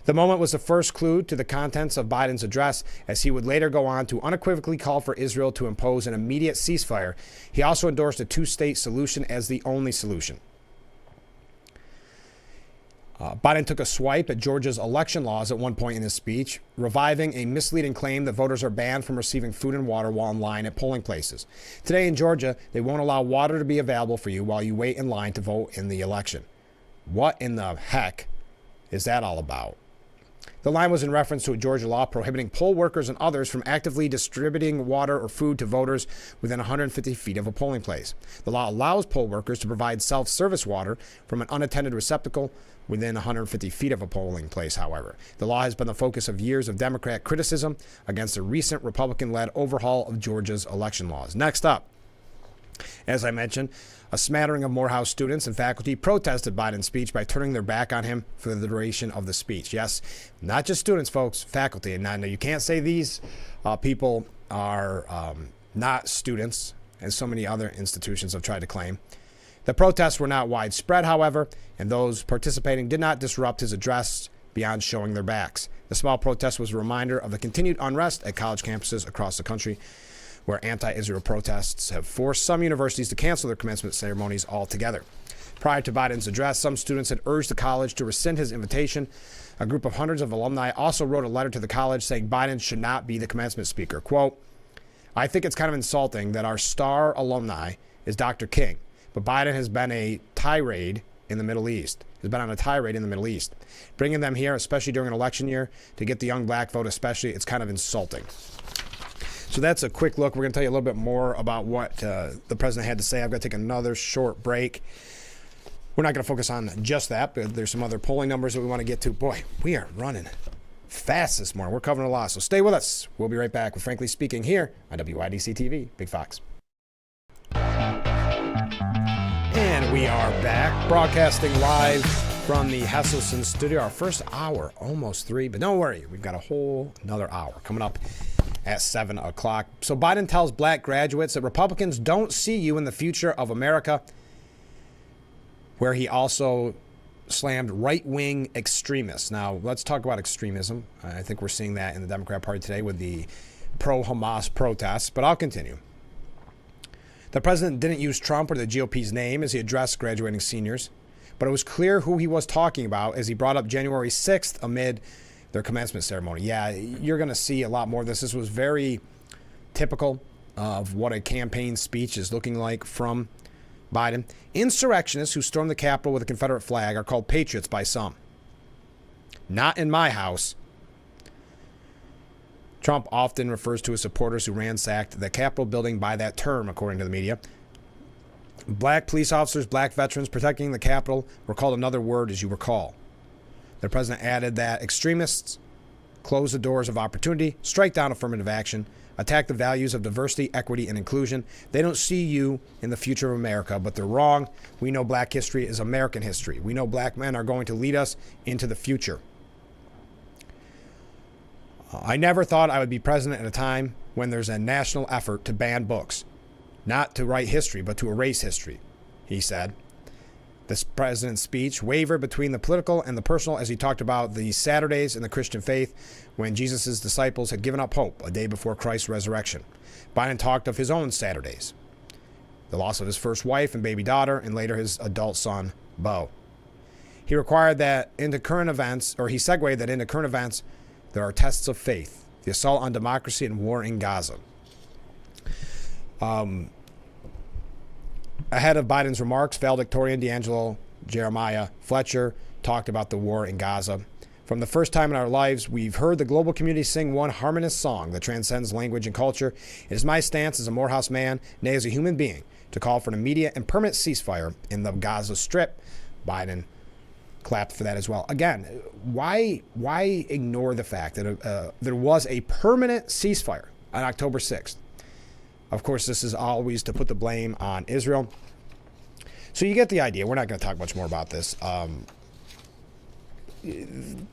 Speaker 1: The moment was the first clue to the contents of Biden's address, as he would later go on to unequivocally call for Israel to impose an immediate ceasefire. He also endorsed a two-state solution as the only solution. Biden took a swipe at Georgia's election laws at one point in his speech, reviving a misleading claim that voters are banned from receiving food and water while in line at polling places. Today in Georgia, they won't allow water to be available for you while you wait in line to vote in the election. What in the heck is that all about? The line was in reference to a Georgia law prohibiting poll workers and others from actively distributing water or food to voters within 150 feet of a polling place. The law allows poll workers to provide self-service water from an unattended receptacle within 150 feet of a polling place, however. The law has been the focus of years of Democrat criticism against a recent Republican-led overhaul of Georgia's election laws. Next up, as I mentioned, a smattering of Morehouse students and faculty protested Biden's speech by turning their back on him for the duration of the speech. Yes, not just students, folks, faculty. And now you can't say these people are not students, as so many other institutions have tried to claim. The protests were not widespread, however, and those participating did not disrupt his address beyond showing their backs. The small protest was a reminder of the continued unrest at college campuses across the country, where anti-Israel protests have forced some universities to cancel their commencement ceremonies altogether. Prior to Biden's address, some students had urged the college to rescind his invitation. A group of hundreds of alumni also wrote a letter to the college saying Biden should not be the commencement speaker. Quote, I think it's kind of insulting that our star alumni is Dr. King, but Biden has been a tirade in the Middle East. Has been on a tirade in the Middle East. Bringing them here, especially during an election year, to get the young black vote especially, it's kind of insulting. So that's a quick look. We're going to tell you a little bit more about what the president had to say. I've got to take another short break. We're not going to focus on just that, but there's some other polling numbers that we want to get to. Boy, we are running fast this morning. We're covering a lot, so stay with us. We'll be right back with Frankly Speaking here on WIDC TV. Big Fox. And we are back, broadcasting live from the Hesselson studio. Our first hour, almost 3, but don't worry, we've got a whole another hour coming up at 7 o'clock. So Biden tells black graduates that Republicans don't see you in the future of America, where he also slammed right-wing extremists. Now, let's talk about extremism. I think we're seeing that in the Democrat Party today with the pro-Hamas protests, but I'll continue. The president didn't use Trump or the GOP's name as he addressed graduating seniors, but it was clear who he was talking about as he brought up January 6th amid their commencement ceremony. Yeah, you're going to see a lot more of this. This was very typical of what a campaign speech is looking like from Biden. Insurrectionists who stormed the Capitol with a Confederate flag are called patriots by some. Not in my house. Trump often refers to his supporters who ransacked the Capitol building by that term, according to the media. Black police officers, black veterans protecting the Capitol were called another word, as you recall. The president added that extremists close the doors of opportunity, strike down affirmative action, attack the values of diversity, equity, and inclusion. They don't see you in the future of America, but they're wrong. We know black history is American history. We know black men are going to lead us into the future. I never thought I would be president at a time when there's a national effort to ban books. not to write history, but to erase history, he said. This president's speech wavered between the political and the personal as he talked about the Saturdays in the Christian faith when Jesus' disciples had given up hope a day before Christ's resurrection. Biden talked of his own Saturdays, the loss of his first wife and baby daughter, and later his adult son, Beau. He required that into current events, or he segued that into current events, there are tests of faith, the assault on democracy and war in Gaza. Ahead of Biden's remarks, valedictorian D'Angelo Jeremiah Fletcher talked about the war in Gaza. From the first time in our lives, we've heard the global community sing one harmonious song that transcends language and culture. It is my stance as a Morehouse man, nay, as a human being, to call for an immediate and permanent ceasefire in the Gaza Strip. Biden clapped for that as well. Again, why ignore the fact that there was a permanent ceasefire on October 6th? Of course, this is always to put the blame on Israel. So you get the idea. We're not going to talk much more about this.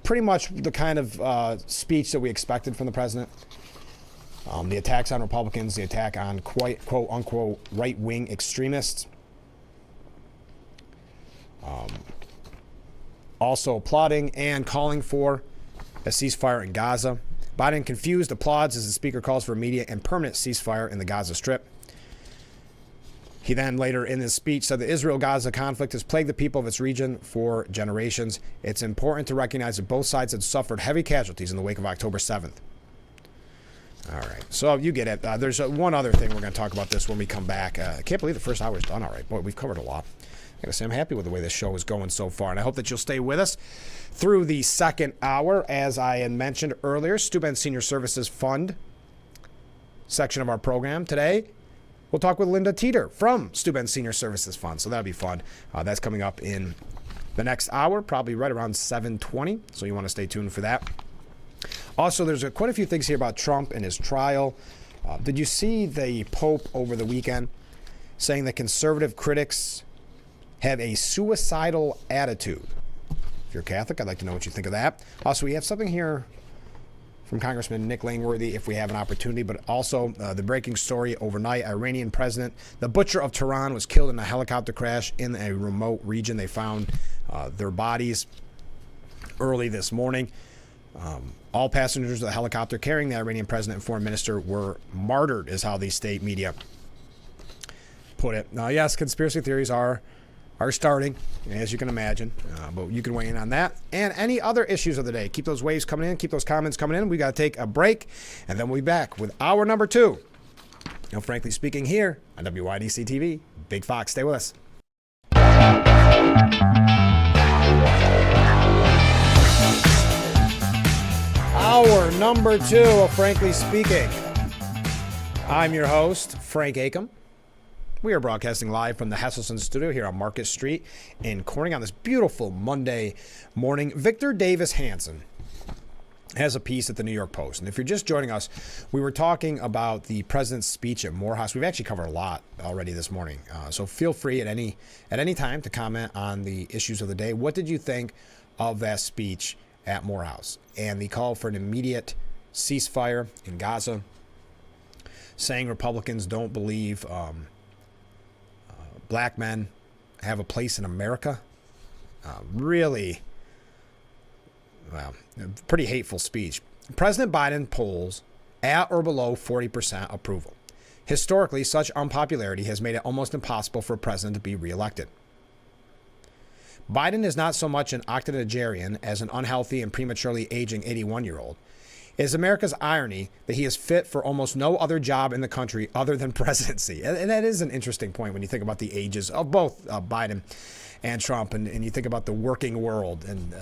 Speaker 1: Pretty much the kind of speech that we expected from the president. The attacks on Republicans, the attack on quote-unquote right-wing extremists. Also applauding and calling for a ceasefire in Gaza. Biden confused applauds as the speaker calls for immediate and permanent ceasefire in the Gaza Strip. He then later in his speech said the Israel-Gaza conflict has plagued the people of its region for generations. It's important to recognize that both sides had suffered heavy casualties in the wake of October 7th. All right, so you get it. There's one other thing we're going to talk about this when we come back. I can't believe the first hour is done all right. Boy, we've covered a lot. I gotta say, I'm happy with the way this show is going so far, and I hope that you'll stay with us through the second hour. As I had mentioned earlier, Steuben Senior Services Fund section of our program today. We'll talk with Linda Teeter from Steuben Senior Services Fund, so that'll be fun. That's coming up in the next hour, probably right around 7:20, so you want to stay tuned for that. Also, there's quite a few things here about Trump and his trial. Did you see the Pope over the weekend saying that conservative critics have a suicidal attitude? If you're Catholic, I'd like to know what you think of that. Also, we have something here from Congressman Nick Langworthy, if we have an opportunity, but also the breaking story overnight. Iranian president, the butcher of Tehran, was killed in a helicopter crash in a remote region. They found their bodies early this morning. All passengers of the helicopter carrying the Iranian president and foreign minister were martyred, is how the state media put it. Now, yes, conspiracy theories are starting, as you can imagine, but you can weigh in on that and any other issues of the day. Keep those waves coming in, keep those comments coming in. We got to take a break, and then we'll be back with hour number 2. Frankly speaking, here on WYDC TV. Big Fox, stay with us. Hour number 2 of Frankly Speaking. I'm your host, Frank Acom. We are broadcasting live from the Hesselson studio here on Market Street in Corning on this beautiful Monday morning. Victor Davis Hanson has a piece at the New York Post. And if you're just joining us, we were talking about the president's speech at Morehouse. We've actually covered a lot already this morning. So feel free at any time to comment on the issues of the day. What did you think of that speech at Morehouse and the call for an immediate ceasefire in Gaza, saying Republicans don't believe black men have a place in America? Really, well, pretty hateful speech. President Biden polls at or below 40% approval. Historically, such unpopularity has made it almost impossible for a president to be reelected. Biden is not so much an octogenarian as an unhealthy and prematurely aging 81-year-old. It is America's irony that he is fit for almost no other job in the country other than presidency. And that is an interesting point when you think about the ages of both Biden and Trump, and you think about the working world and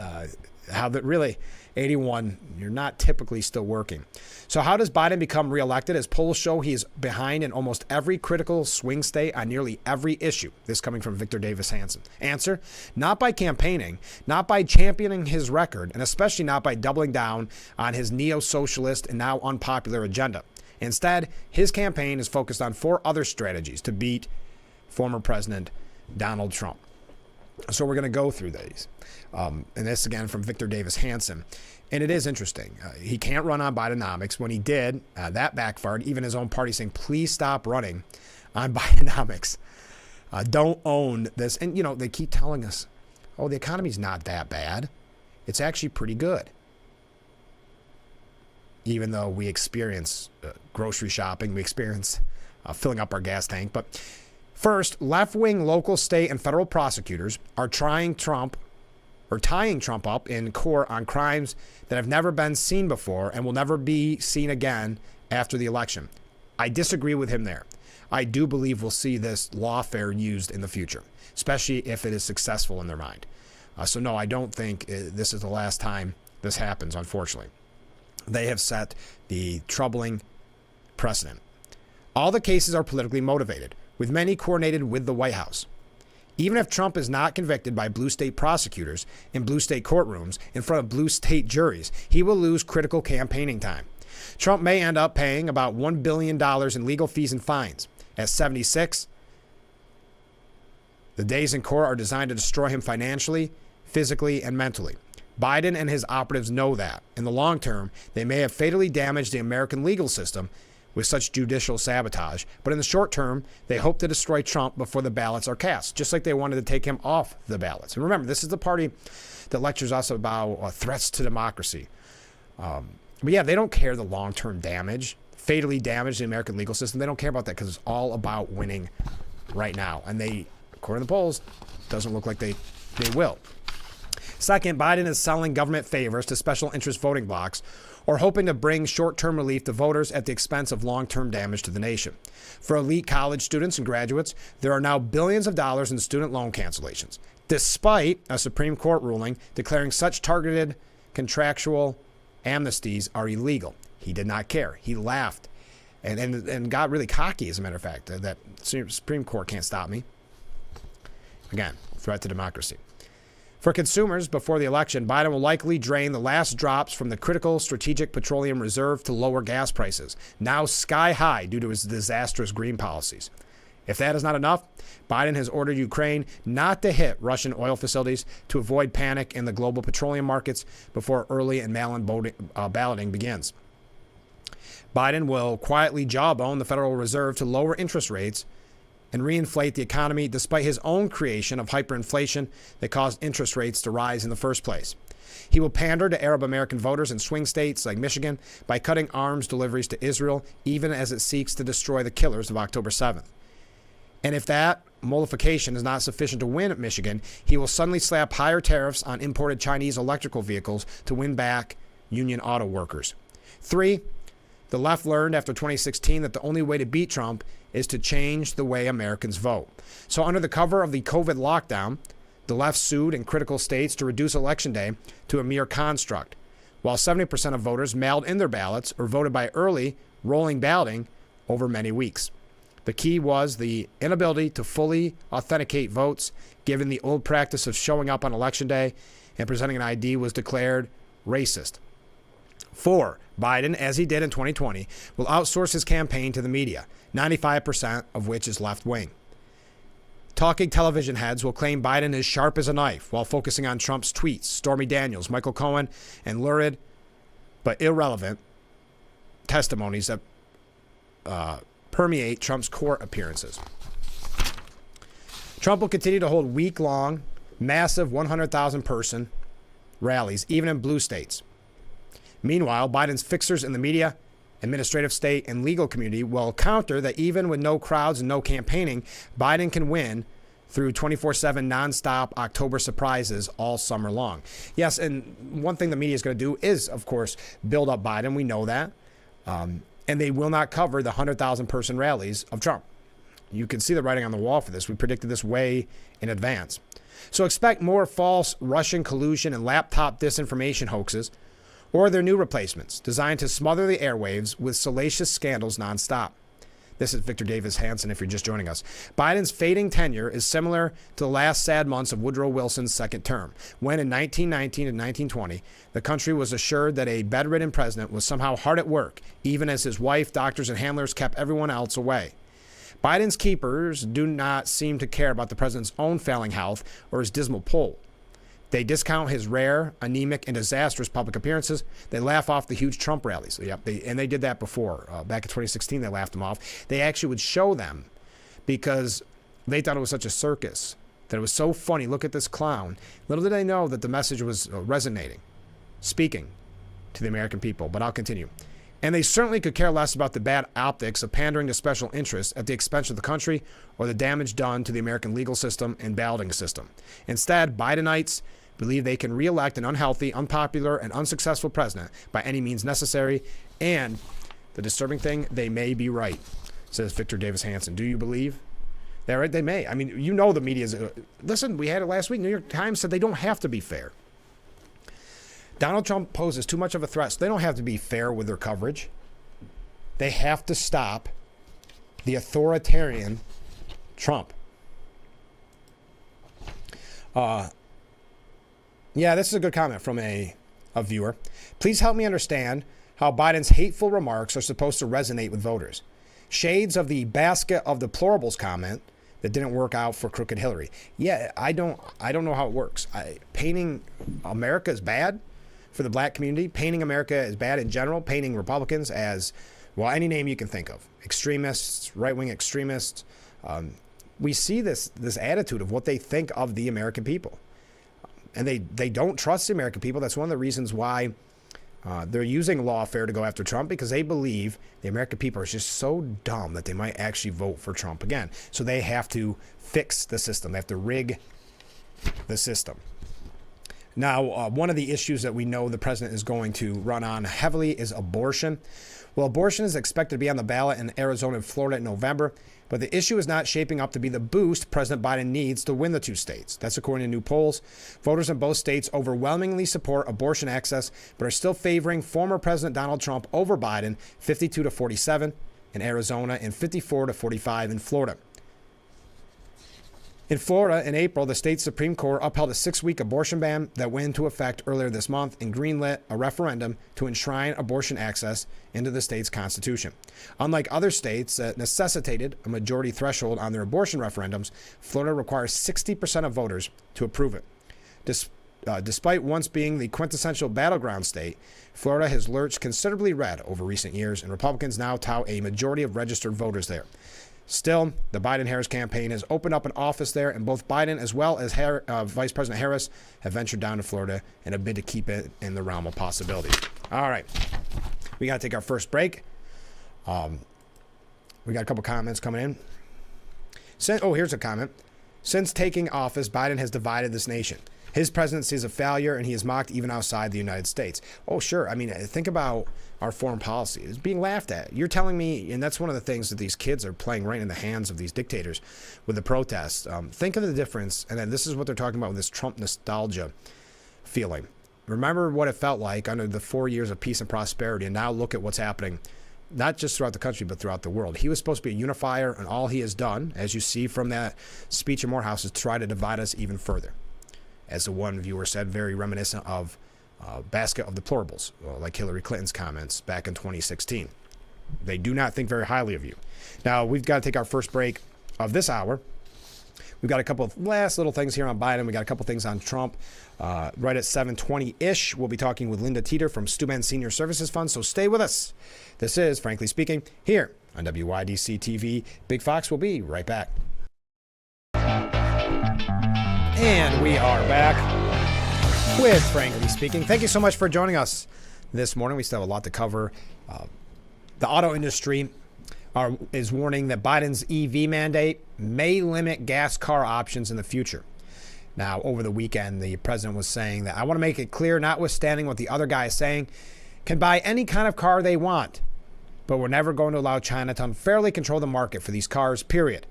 Speaker 1: how that really 81, you're not typically still working. So how does Biden become reelected? As polls show, he is behind in almost every critical swing state on nearly every issue. This coming from Victor Davis Hanson. Answer, not by campaigning, not by championing his record, and especially not by doubling down on his neo-socialist and now unpopular agenda. Instead, his campaign is focused on 4 other strategies to beat former President Donald Trump. So we're going to go through these. And this again from Victor Davis Hanson. And it is interesting. He can't run on Bidenomics. When he did, that backfired. Even his own party saying, please stop running on Bidenomics. Don't own this. And, they keep telling us, oh, the economy's not that bad. It's actually pretty good. Even though we experience grocery shopping, we experience filling up our gas tank. But first, left-wing local, state, and federal prosecutors are tying Trump up in court on crimes that have never been seen before and will never be seen again after the election. I disagree with him there. I do believe we'll see this lawfare used in the future, especially if it is successful in their mind. So no, I don't think this is the last time this happens, unfortunately. They have set the troubling precedent. All the cases are politically motivated, with many coordinated with the White House. Even if Trump is not convicted by blue state prosecutors in blue state courtrooms in front of blue state juries, he will lose critical campaigning time. Trump may end up paying about $1 billion in legal fees and fines. At 76, the days in court are designed to destroy him financially, physically, and mentally. Biden and his operatives know that. In the long term, they may have fatally damaged the American legal system with such judicial sabotage. But in the short term, they hope to destroy Trump before the ballots are cast, just like they wanted to take him off the ballots. And remember, this is the party that lectures us about threats to democracy. But yeah, they don't care the long-term damage, fatally damage the American legal system. They don't care about that because it's all about winning right now. And they, according to the polls, doesn't look like they will. Second, Biden is selling government favors to special interest voting blocs or hoping to bring short-term relief to voters at the expense of long-term damage to the nation. For elite college students and graduates, there are now billions of dollars in student loan cancellations, despite a Supreme Court ruling declaring such targeted contractual amnesties are illegal. He did not care. He laughed and got really cocky, as a matter of fact, that Supreme Court can't stop me. Again, threat to democracy. For consumers, before the election, Biden will likely drain the last drops from the critical strategic petroleum reserve to lower gas prices, now sky high due to his disastrous green policies. If that is not enough, Biden has ordered Ukraine not to hit Russian oil facilities to avoid panic in the global petroleum markets before early and mail-in balloting begins. Biden will quietly jawbone the Federal Reserve to lower interest rates and reinflate the economy despite his own creation of hyperinflation that caused interest rates to rise in the first place. He will pander to Arab American voters in swing states like Michigan by cutting arms deliveries to Israel, even as it seeks to destroy the killers of October 7th. And if that mollification is not sufficient to win at Michigan, he will suddenly slap higher tariffs on imported Chinese electrical vehicles to win back union auto workers. 3, the left learned after 2016 that the only way to beat Trump is to change the way Americans vote. So under the cover of the COVID lockdown, the left sued in critical states to reduce Election Day to a mere construct, while 70% of voters mailed in their ballots or voted by early rolling balloting over many weeks. The key was the inability to fully authenticate votes, given the old practice of showing up on Election Day and presenting an ID was declared racist. 4, Biden, as he did in 2020, will outsource his campaign to the media, 95% of which is left-wing. Talking television heads will claim Biden is sharp as a knife while focusing on Trump's tweets, Stormy Daniels, Michael Cohen, and lurid but irrelevant testimonies that permeate Trump's court appearances. Trump will continue to hold week-long, massive 100,000-person rallies, even in blue states. Meanwhile, Biden's fixers in the media, administrative state, and legal community will counter that even with no crowds and no campaigning, Biden can win through 24/7 nonstop October surprises all summer long. Yes, and one thing the media is going to do is, of course, build up Biden. We know that. And they will not cover the 100,000-person rallies of Trump. You can see the writing on the wall for this. We predicted this way in advance. So expect more false Russian collusion and laptop disinformation hoaxes, or their new replacements, designed to smother the airwaves with salacious scandals nonstop. This is Victor Davis Hanson, if you're just joining us. Biden's fading tenure is similar to the last sad months of Woodrow Wilson's second term, when in 1919 and 1920, the country was assured that a bedridden president was somehow hard at work, even as his wife, doctors, and handlers kept everyone else away. Biden's keepers do not seem to care about the president's own failing health or his dismal poll. They discount his rare, anemic, and disastrous public appearances. They laugh off the huge Trump rallies. Yep, they did that before. Back in 2016, they laughed them off. They actually would show them because they thought it was such a circus, that it was so funny. Look at this clown. Little did they know that the message was resonating, speaking to the American people. But I'll continue. And they certainly could care less about the bad optics of pandering to special interests at the expense of the country or the damage done to the American legal system and balloting system. Instead, Bidenites believe they can reelect an unhealthy, unpopular, and unsuccessful president by any means necessary. And the disturbing thing, they may be right, says Victor Davis Hanson. Do you believe? They're right, they may. I mean, you know the media's... listen, we had it last week. New York Times said they don't have to be fair. Donald Trump poses too much of a threat, so they don't have to be fair with their coverage. They have to stop the authoritarian Trump. Yeah, this is a good comment from a viewer. Please help me understand how Biden's hateful remarks are supposed to resonate with voters. Shades of the basket of deplorables comment that didn't work out for crooked Hillary. Yeah, I don't know how it works. Painting America as bad for the black community, painting America as bad in general, painting Republicans as, well, any name you can think of, extremists, right-wing extremists. We see this attitude of what they think of the American people. And they don't trust the American people. That's one of the reasons why they're using lawfare to go after Trump, because they believe the American people are just so dumb that they might actually vote for Trump again. So they have to fix the system. They have to rig the system. Now, one of the issues that we know the president is going to run on heavily is abortion. Well, abortion is expected to be on the ballot in Arizona and Florida in November, but the issue is not shaping up to be the boost President Biden needs to win the two states. That's according to new polls. Voters in both states overwhelmingly support abortion access, but are still favoring former President Donald Trump over Biden, 52-47 in Arizona and 54-45 in Florida. In Florida, in April, the state Supreme Court upheld a 6-week abortion ban that went into effect earlier this month and greenlit a referendum to enshrine abortion access into the state's constitution. Unlike other states that necessitated a majority threshold on their abortion referendums, Florida requires 60% of voters to approve it. Despite once being the quintessential battleground state, Florida has lurched considerably red over recent years, and Republicans now tout a majority of registered voters there. Still, the Biden-Harris campaign has opened up an office there, and both Biden as well as Vice President Harris have ventured down to Florida in a bid to keep it in the realm of possibility. All right. We got to take our first break. We got a couple comments coming in. Here's a comment. Since taking office, Biden has divided this nation. His presidency is a failure, and he is mocked even outside the United States. Oh, sure. I mean, think about our foreign policy. It's being laughed at. You're telling me, and that's one of the things that these kids are playing right in the hands of these dictators with the protests. Think of the difference, and then this is what they're talking about with this Trump nostalgia feeling. Remember what it felt like under the 4 years of peace and prosperity, and now look at what's happening, not just throughout the country, but throughout the world. He was supposed to be a unifier, and all he has done, as you see from that speech in Morehouse, is try to divide us even further. As the one viewer said, very reminiscent of basket of deplorables, like Hillary Clinton's comments back in 2016. They do not think very highly of you. Now, we've got to take our first break of this hour. We've got a couple of last little things here on Biden. We got a couple things on Trump. Right at 7:20-ish, we'll be talking with Linda Teeter from Steuben Senior Services Fund, so stay with us. This is Frankly Speaking here on WYDC TV. Big Fox will be right back. And we are back with Frankly Speaking. Thank you so much for joining us this morning. We still have a lot to cover. The auto industry is warning that Biden's EV mandate may limit gas car options in the future. Now, over the weekend, the president was saying that I want to make it clear, notwithstanding what the other guy is saying, can buy any kind of car they want, but we're never going to allow China to unfairly control the market for these cars, period.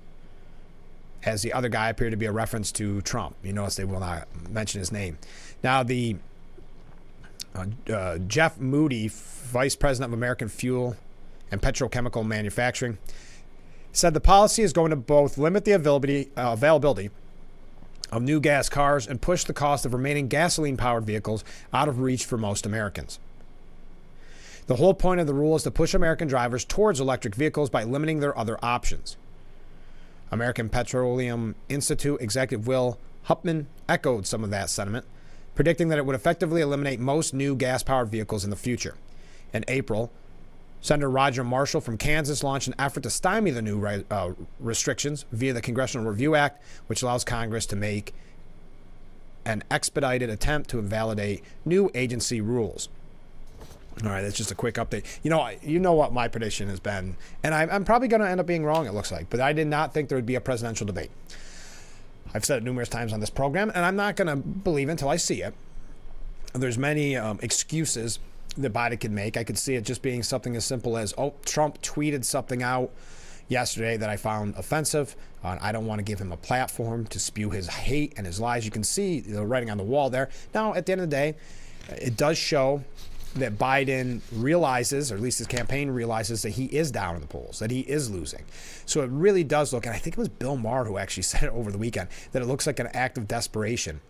Speaker 1: As the other guy appeared to be a reference to Trump. You notice they will not mention his name. Now, the Jeff Moody, Vice President of American Fuel and Petrochemical Manufacturing, said the policy is going to both limit the availability of new gas cars and push the cost of remaining gasoline-powered vehicles out of reach for most Americans. The whole point of the rule is to push American drivers towards electric vehicles by limiting their other options. American Petroleum Institute executive Will Huppman echoed some of that sentiment, predicting that it would effectively eliminate most new gas-powered vehicles in the future. In April, Senator Roger Marshall from Kansas launched an effort to stymie the new restrictions via the Congressional Review Act, which allows Congress to make an expedited attempt to invalidate new agency rules. All right, that's just a quick update. You know what my prediction has been, and I'm probably going to end up being wrong, it looks like, but I did not think there would be a presidential debate. I've said it numerous times on this program, and I'm not going to believe it until I see it. There's many excuses that Biden could make. I could see it just being something as simple as, Trump tweeted something out yesterday that I found offensive. I don't want to give him a platform to spew his hate and his lies. You can see the writing on the wall there. Now, at the end of the day, it does show that Biden realizes, or at least his campaign realizes, that he is down in the polls, that he is losing. So it really does look, and I think it was Bill Maher who actually said it over the weekend, that it looks like an act of desperation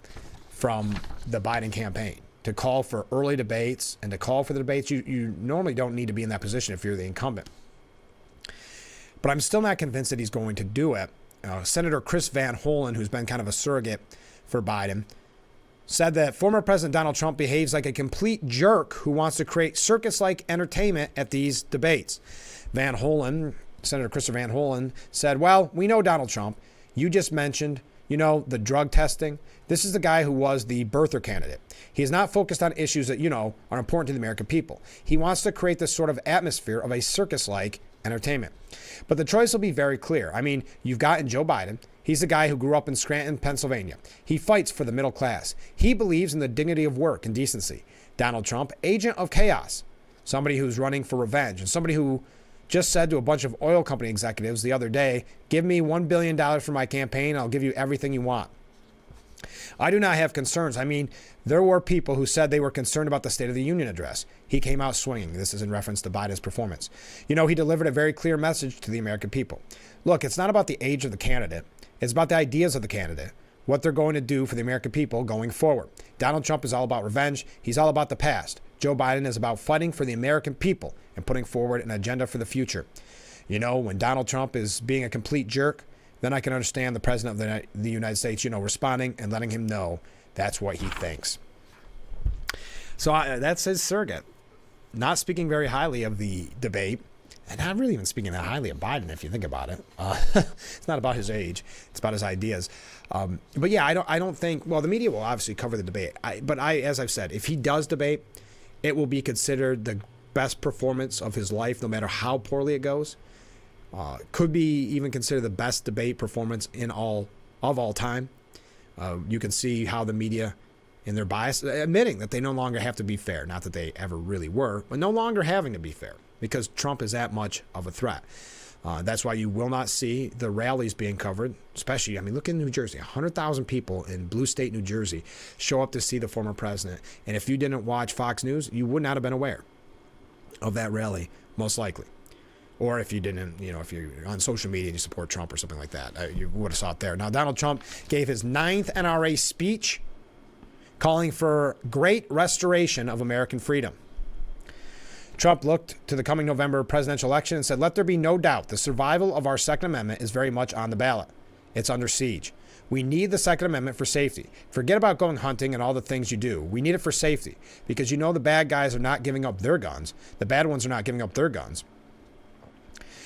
Speaker 1: from the Biden campaign to call for early debates and to call for the debates. You normally don't need to be in that position if you're the incumbent. But I'm still not convinced that he's going to do it. Senator Chris Van Hollen, who's been kind of a surrogate for Biden, said that former President Donald Trump behaves like a complete jerk who wants to create circus-like entertainment at these debates. Van Hollen, Senator Christopher Van Hollen, said, well, we know Donald Trump. You just mentioned, the drug testing. This is the guy who was the birther candidate. He is not focused on issues that, are important to the American people. He wants to create this sort of atmosphere of a circus-like entertainment. But the choice will be very clear. I mean, you've gotten Joe Biden. He's the guy who grew up in Scranton, Pennsylvania. He fights for the middle class. He believes in the dignity of work and decency. Donald Trump, agent of chaos, somebody who's running for revenge, and somebody who just said to a bunch of oil company executives the other day, give me $1 billion for my campaign, I'll give you everything you want. I do not have concerns. I mean, there were people who said they were concerned about the State of the Union address. He came out swinging. This is in reference to Biden's performance. He delivered a very clear message to the American people. Look, it's not about the age of the candidate. It's about the ideas of the candidate, what they're going to do for the American people going forward. Donald Trump is all about revenge. He's all about the past. Joe Biden is about fighting for the American people and putting forward an agenda for the future. When Donald Trump is being a complete jerk, then I can understand the president of the United States, responding and letting him know that's what he thinks. So that's his surrogate. Not speaking very highly of the debate, and not really even speaking that highly of Biden, if you think about it. It's not about his age; it's about his ideas. But yeah, I don't think. Well, the media will obviously cover the debate. But as I've said, if he does debate, it will be considered the best performance of his life, no matter how poorly it goes. Could be even considered the best debate performance of all time. You can see how the media, in their bias, admitting that they no longer have to be fair. Not that they ever really were, but no longer having to be fair because Trump is that much of a threat. That's why you will not see the rallies being covered, especially, look in New Jersey. 100,000 people in blue state New Jersey show up to see the former president. And if you didn't watch Fox News, you would not have been aware of that rally, most likely. Or if you didn't, if you're on social media and you support Trump or something like that, you would have saw it there. Now, Donald Trump gave his 9th NRA speech calling for great restoration of American freedom. Trump looked to the coming November presidential election and said, let there be no doubt the survival of our Second Amendment is very much on the ballot. It's under siege. We need the Second Amendment for safety. Forget about going hunting and all the things you do. We need it for safety because the bad guys are not giving up their guns. The bad ones are not giving up their guns.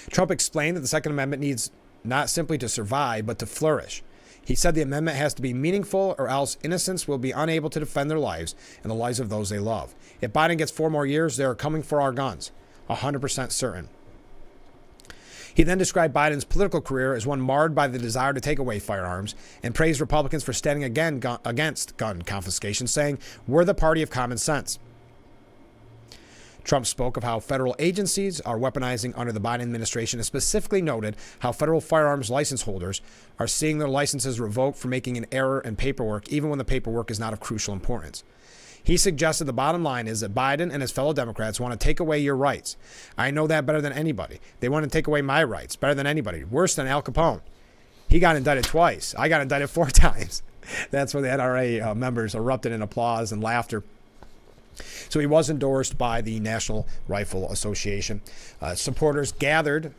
Speaker 1: Trump explained that the Second Amendment needs not simply to survive, but to flourish. He said the amendment has to be meaningful or else innocents will be unable to defend their lives and the lives of those they love. If Biden gets 4 more years, they are coming for our guns. 100% certain. He then described Biden's political career as one marred by the desire to take away firearms and praised Republicans for standing against gun confiscation, saying, we're the party of common sense. Trump spoke of how federal agencies are weaponizing under the Biden administration and specifically noted how federal firearms license holders are seeing their licenses revoked for making an error in paperwork, even when the paperwork is not of crucial importance. He suggested the bottom line is that Biden and his fellow Democrats want to take away your rights. I know that better than anybody. They want to take away my rights better than anybody. Worse than Al Capone. He got indicted twice. I got indicted 4 times. That's when the NRA members erupted in applause and laughter. So he was endorsed by the National Rifle Association. Supporters gathered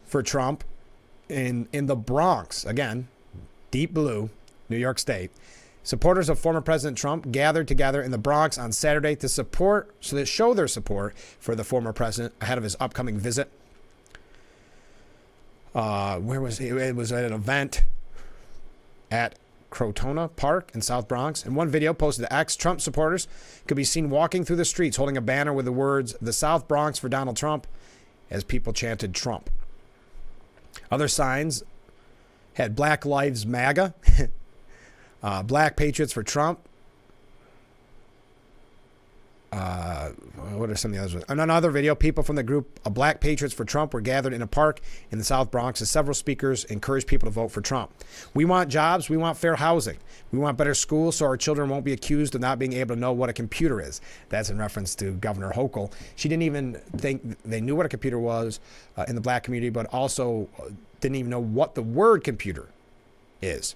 Speaker 1: for Trump in the Bronx, again, deep blue, New York State, Supporters of former President Trump gathered together in the Bronx on Saturday to show their support for the former president ahead of his upcoming visit. Where was he? It was at an event at Crotona Park in South Bronx. In one video posted to X, Trump supporters could be seen walking through the streets holding a banner with the words, "The South Bronx for Donald Trump," as people chanted Trump. Other signs had Black Lives MAGA, Black Patriots for Trump. What are some of the others? In another video, people from the group of Black Patriots for Trump were gathered in a park in the South Bronx as several speakers encouraged people to vote for Trump. We want jobs. We want fair housing. We want better schools so our children won't be accused of not being able to know what a computer is. That's in reference to Governor Hochul. She didn't even think they knew what a computer was in the black community, but also didn't even know what the word computer is.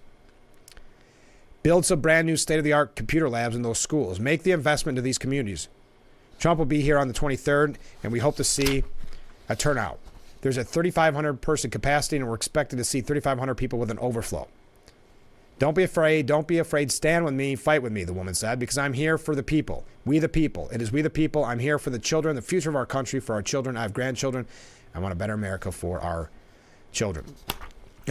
Speaker 1: Build some brand new state-of-the-art computer labs in those schools. Make the investment into these communities. Trump will be here on the 23rd, and we hope to see a turnout. There's a 3,500 person capacity, and we're expected to see 3,500 people with an overflow. Don't be afraid. Don't be afraid. Stand with me. Fight with me, the woman said, because I'm here for the people. We the people. It is we the people. I'm here for the children, the future of our country, for our children. I have grandchildren. I want a better America for our children.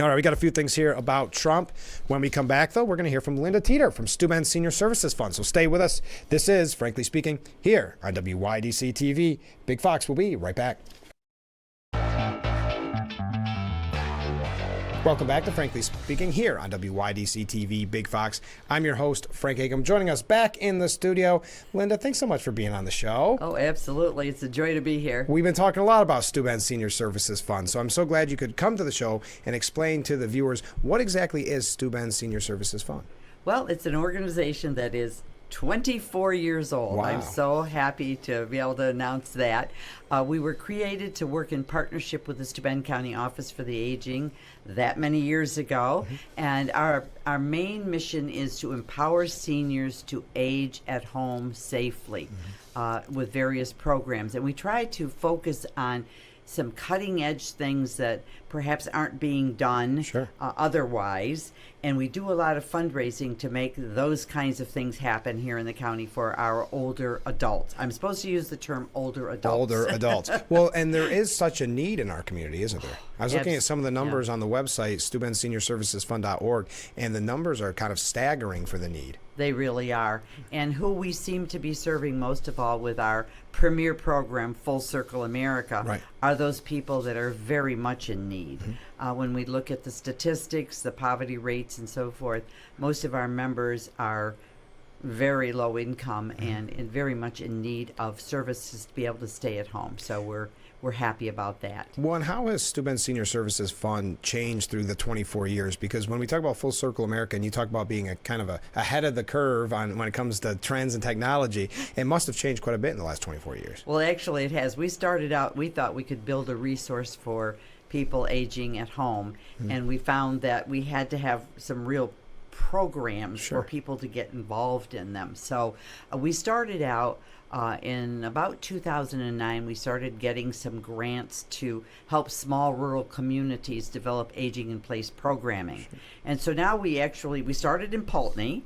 Speaker 1: All right, we got a few things here about Trump. When we come back, though, we're going to hear from Linda Teeter from Steuben Senior Services Fund. So stay with us. This is, Frankly Speaking, here on WYDC TV. Big Fox will be right back. Welcome back to Frankly Speaking here on WYDC TV, Big Fox. I'm your host, Frank Hagum. Joining us back in the studio, Linda, thanks so much for being on the show.
Speaker 2: Oh, absolutely. It's a joy to be here.
Speaker 1: We've been talking a lot about Steuben Senior Services Fund, so I'm so glad you could come to the show and explain to the viewers what exactly is Steuben Senior Services Fund.
Speaker 2: Well, it's an organization that is 24 years old.
Speaker 1: Wow.
Speaker 2: I'm so happy to be able to announce that. We were created to work in partnership with the Steuben County Office for the Aging that many years ago. Mm-hmm. And our main mission is to empower seniors to age at home safely with various programs. And we try to focus on some cutting edge things that perhaps aren't being done otherwise. And we do a lot of fundraising to make those kinds of things happen here in the county for our older adults. I'm supposed to use the term older adults.
Speaker 1: Older adults. Well, and there is such a need in our community, isn't there? I was looking at some of the numbers on the website, SteubenSeniorServicesFund.org, and the numbers are kind of staggering for the need.
Speaker 2: They really are. And who we seem to be serving most of all with our premier program, Full Circle America, are those people that are very much in need. When we look at the statistics, the poverty rates and so forth, most of our members are very low income and very much in need of services to be able to stay at home. So we're happy about that.
Speaker 1: Well, and how has Steuben Senior Services Fund changed through the 24 years? Because when we talk about Full Circle America and you talk about being a kind of ahead of the curve on when it comes to trends and technology, it must have changed quite a bit in the last 24 years.
Speaker 2: Well, actually it has. We started out, we thought we could build a resource for people aging at home, and we found that we had to have some real programs for people to get involved in them. So we started out in about 2009, we started getting some grants to help small rural communities develop aging in place programming. And so now we started in Pulteney.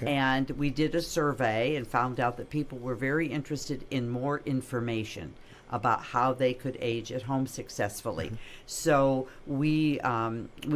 Speaker 2: And we did a survey and found out that people were very interested in more information about how they could age at home successfully. So we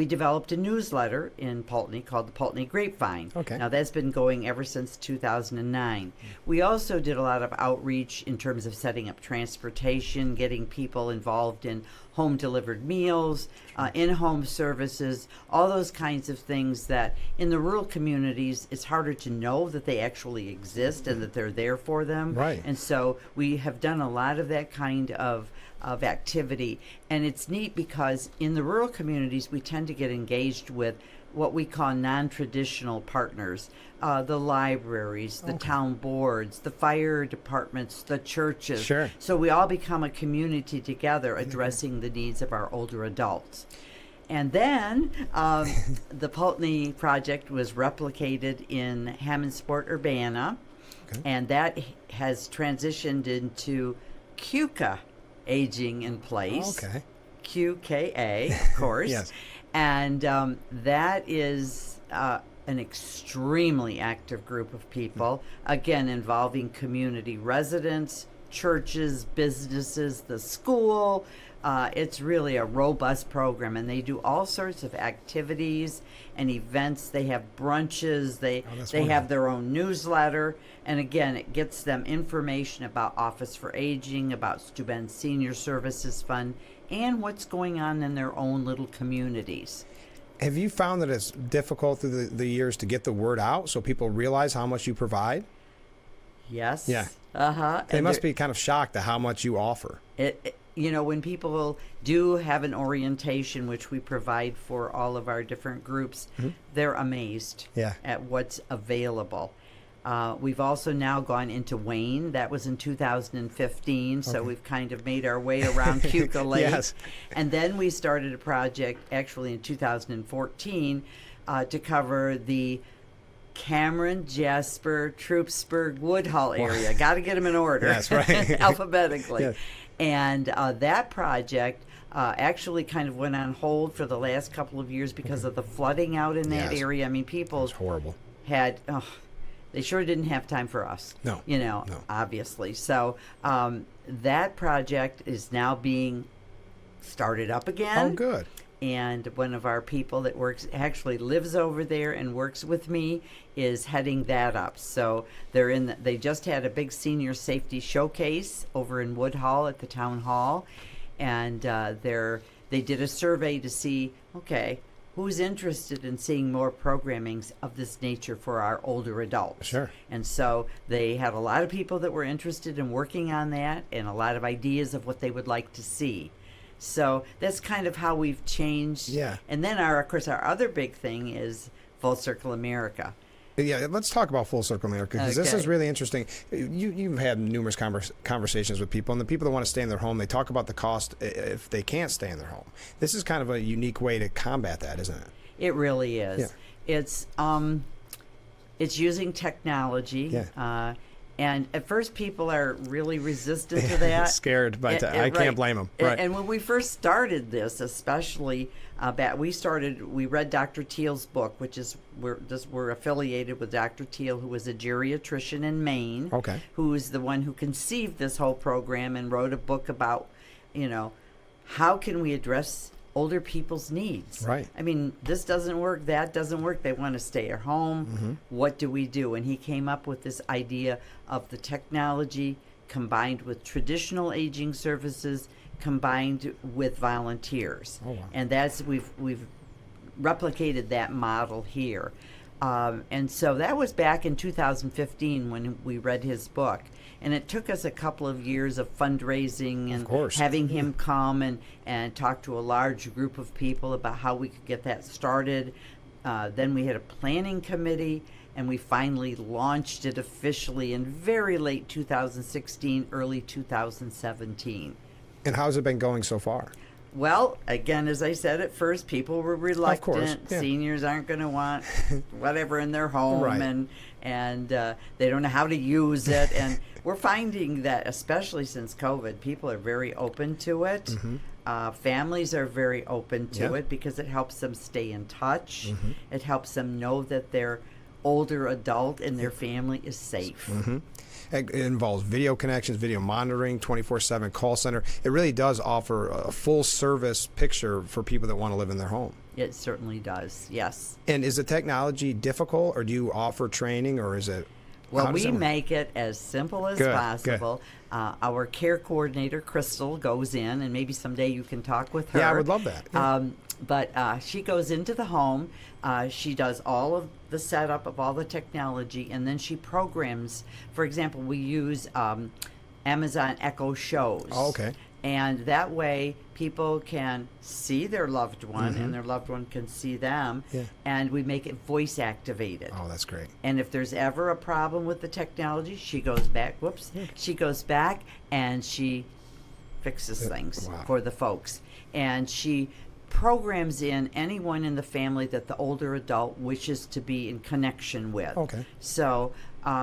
Speaker 2: developed a newsletter in Pulteney called the Pulteney Grapevine. Now that's been going ever since 2009. We also did a lot of outreach in terms of setting up transportation, getting people involved in home delivered meals, in-home services, all those kinds of things that in the rural communities it's harder to know that they actually exist and that they're there for them. And so we have done a lot of that kind of activity. And it's neat because in the rural communities we tend to get engaged with what we call non-traditional partners, the libraries, the town boards, the fire departments, the churches. So we all become a community together addressing the needs of our older adults. And then the Pulteney project was replicated in Hammondsport, Urbana, and that has transitioned into QCA, Aging in Place. QKA, of course. And that is an extremely active group of people, again, involving community residents, churches, businesses, the school. It's really a robust program, and they do all sorts of activities and events. They have brunches. They have their own newsletter, and again, it gets them information about Office for Aging, about Steuben Senior Services Fund, and what's going on in their own little communities.
Speaker 1: Have you found that it's difficult through the years to get the word out so people realize how much you provide?
Speaker 2: Yes.
Speaker 1: Yeah.
Speaker 2: Uh-huh.
Speaker 1: They must be kind of shocked at how much you offer.
Speaker 2: When people do have an orientation, which we provide for all of our different groups, they're amazed at what's available. We've also now gone into Wayne. That was in 2015, so we've kind of made our way around Cuca Lake.
Speaker 1: Yes.
Speaker 2: And then we started a project actually in 2014 to cover the Cameron, Jasper, Troopsburg, Woodhull area. Got to get them in order.
Speaker 1: That's right.
Speaker 2: Alphabetically.
Speaker 1: Yes.
Speaker 2: And that project actually kind of went on hold for the last couple of years because of the flooding out in that area. I mean, people
Speaker 1: It's horrible.
Speaker 2: had, they sure didn't have time for us.
Speaker 1: No.
Speaker 2: Obviously. So that project is now being started up again.
Speaker 1: Oh, good.
Speaker 2: And one of our people that actually lives over there and works with me is heading that up. So they just had a big senior safety showcase over in Woodhull at the town hall, and they did a survey to see, okay, who's interested in seeing more programmings of this nature for our older adults.
Speaker 1: Sure.
Speaker 2: And so they had a lot of people that were interested in working on that, and a lot of ideas of what they would like to see. So that's kind of how we've changed.
Speaker 1: Yeah.
Speaker 2: And then, of course, our other big thing is Full Circle America.
Speaker 1: Yeah, let's talk about Full Circle America, because this is really interesting. You've had numerous conversations with people, and the people that want to stay in their home, they talk about the cost if they can't stay in their home. This is kind of a unique way to combat that, isn't it?
Speaker 2: It really is.
Speaker 1: Yeah.
Speaker 2: It's using technology.
Speaker 1: Yeah.
Speaker 2: And at first, people are really resistant to that.
Speaker 1: Scared by that. I can't blame them. Right.
Speaker 2: And when we first started this, especially we read Dr. Teal's book, which is we're affiliated with Dr. Teal, who was a geriatrician in Maine.
Speaker 1: Okay.
Speaker 2: Who is the one who conceived this whole program and wrote a book about, how can we address older people's needs.
Speaker 1: Right.
Speaker 2: I mean, this doesn't work, that doesn't work. They want to stay at home.
Speaker 1: Mm-hmm.
Speaker 2: What do we do? And he came up with this idea of the technology combined with traditional aging services combined with volunteers.
Speaker 1: Oh, wow.
Speaker 2: And we've replicated that model here. And so that was back in 2015 when we read his book. And it took us a couple of years of fundraising and having him come and talk to a large group of people about how we could get that started. Then we had a planning committee, and we finally launched it officially in very late 2016, early 2017.
Speaker 1: And how's it been going so far?
Speaker 2: Well, again, as I said at first, people were reluctant.
Speaker 1: Of course, yeah.
Speaker 2: Seniors aren't going to want whatever in their home,
Speaker 1: right.
Speaker 2: and they don't know how to use it. And we're finding that, especially since COVID, people are very open to it. Mm-hmm. Families are very open to it because it helps them stay in touch. Mm-hmm. It helps them know that their older adult and their family is safe.
Speaker 1: Mm-hmm. It involves video connections, video monitoring, 24/7 call center. It really does offer a full service picture for people that want to live in their home.
Speaker 2: It certainly does, yes.
Speaker 1: And is the technology difficult, or do you offer training, or is it?
Speaker 2: Well, we make it as simple as possible. Our care coordinator, Crystal, goes in, and maybe someday you can talk with her.
Speaker 1: Yeah, I would love that. Yeah.
Speaker 2: But she goes into the home. She does all of the setup of all the technology, and then she programs. For example, we use Amazon Echo shows.
Speaker 1: Oh, okay.
Speaker 2: And that way, people can see their loved one,
Speaker 1: Mm-hmm.
Speaker 2: and their loved one can see them.
Speaker 1: Yeah.
Speaker 2: And we make it voice activated.
Speaker 1: Oh, that's great.
Speaker 2: And if there's ever a problem with the technology, she goes back. She goes back and she fixes things for the folks. And she programs in anyone in the family that the older adult wishes to be in connection with.
Speaker 1: Okay.
Speaker 2: So,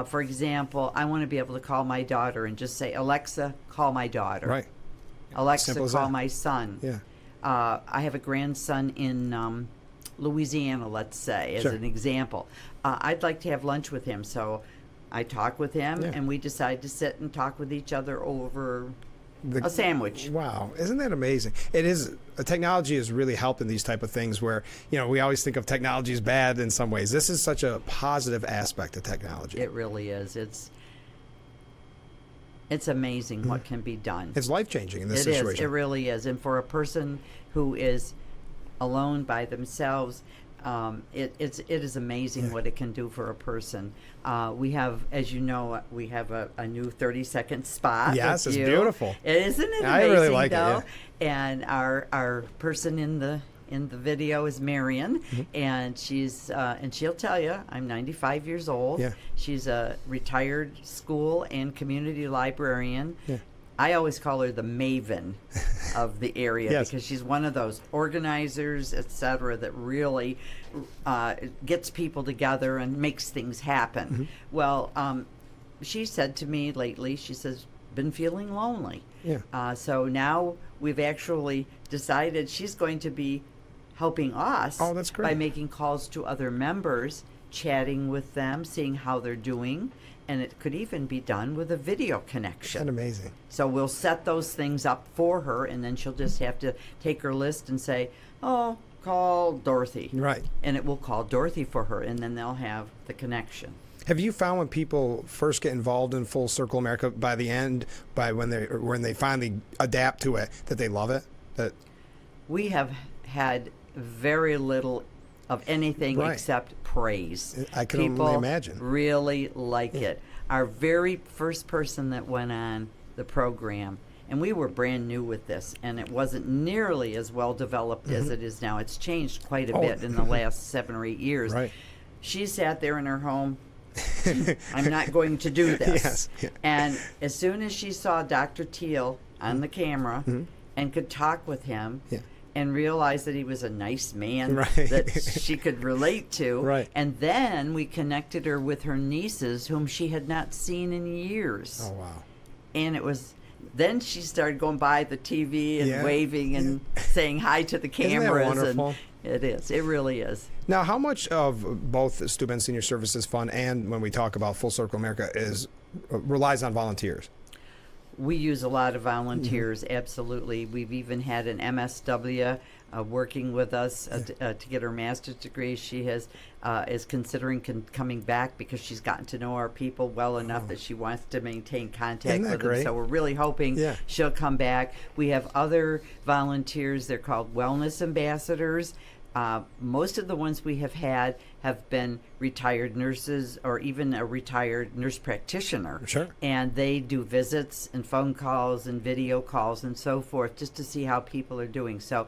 Speaker 2: for example, I want to be able to call my daughter and just say, Alexa, call my daughter.
Speaker 1: Right.
Speaker 2: Alexa,
Speaker 1: Simple as
Speaker 2: call
Speaker 1: that.
Speaker 2: my son.
Speaker 1: Yeah.
Speaker 2: I have a grandson in Louisiana, let's say, as
Speaker 1: Sure.
Speaker 2: an example. I'd like to have lunch with him, so I talk with him, and we decide to sit and talk with each other over a sandwich.
Speaker 1: Wow, isn't that amazing? It is. Technology has really helped in these type of things where, we always think of technology as bad in some ways. This is such a positive aspect of technology.
Speaker 2: It really is. It's amazing what can be done.
Speaker 1: It's life-changing in this
Speaker 2: It
Speaker 1: situation.
Speaker 2: is. It really is. And for a person who is alone by themselves, it is amazing what it can do for a person. We have, as you know, we have a new 30-second spot.
Speaker 1: Yes,
Speaker 2: with
Speaker 1: it's
Speaker 2: you.
Speaker 1: beautiful.
Speaker 2: Isn't it amazing,
Speaker 1: I really like it,
Speaker 2: though?
Speaker 1: yeah.
Speaker 2: And our person in the video is Marion, and she'll tell you, I'm 95 years old.
Speaker 1: Yeah.
Speaker 2: She's a retired school and community librarian.
Speaker 1: Yeah.
Speaker 2: I always call her the maven of the area
Speaker 1: Yes.
Speaker 2: because she's one of those organizers, etc., that really gets people together and makes things happen. Well, she said to me lately, she says, been feeling lonely.
Speaker 1: Yeah.
Speaker 2: So now we've actually decided she's going to be helping us
Speaker 1: Oh, that's great.
Speaker 2: by making calls to other members, chatting with them, seeing how they're doing, and it could even be done with a video connection.
Speaker 1: Isn't that amazing?
Speaker 2: So we'll set those things up for her, and then she'll just have to take her list and say, oh, call Dorothy.
Speaker 1: Right.
Speaker 2: And it will call Dorothy for her, and then they'll have the connection.
Speaker 1: Have you found when people first get involved in Full Circle America, by the end, when they finally adapt to it, that they love it? That
Speaker 2: We have had very little of anything
Speaker 1: Right.
Speaker 2: except praise.
Speaker 1: I can
Speaker 2: People
Speaker 1: only imagine.
Speaker 2: really like it. Our very first person that went on the program, and we were brand new with this, and it wasn't nearly as well developed as it is now. It's changed quite a bit in the last 7 or 8 years.
Speaker 1: Right.
Speaker 2: She sat there in her home. I'm not going to do this.
Speaker 1: Yes. Yeah.
Speaker 2: And as soon as she saw Dr. Teal on the camera and could talk with him,
Speaker 1: Yeah.
Speaker 2: and realized that he was a nice man
Speaker 1: Right.
Speaker 2: that she could relate to.
Speaker 1: Right.
Speaker 2: And then we connected her with her nieces, whom she had not seen in years.
Speaker 1: Oh, wow.
Speaker 2: And it was, then she started going by the TV and
Speaker 1: Yeah.
Speaker 2: waving and saying hi to the
Speaker 1: Isn't that
Speaker 2: cameras.
Speaker 1: wonderful?
Speaker 2: And it is. It really is.
Speaker 1: Now, how much of both the Steuben Senior Services Fund and when we talk about Full Circle America relies on volunteers?
Speaker 2: We use a lot of volunteers, absolutely. We've even had an MSW working with us to get her master's degree. She is considering coming back because she's gotten to know our people well enough that she wants to maintain contact
Speaker 1: Isn't that
Speaker 2: with them.
Speaker 1: great?
Speaker 2: So we're really hoping
Speaker 1: Yeah.
Speaker 2: she'll come back. We have other volunteers. They're called wellness ambassadors. Most of the ones we have had have been retired nurses or even a retired nurse practitioner.
Speaker 1: Sure.
Speaker 2: And they do visits and phone calls and video calls and so forth just to see how people are doing. So,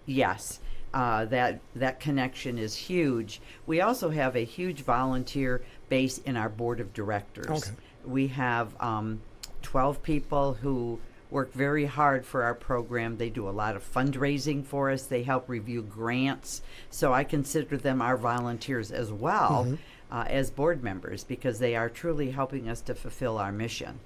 Speaker 2: yes, that connection is huge. We also have a huge volunteer base in our board of directors.
Speaker 1: Okay.
Speaker 2: We have 12 people who work very hard for our program. They do a lot of fundraising for us. They help review grants. So I consider them our volunteers as well as board members because they are truly helping us to fulfill our mission.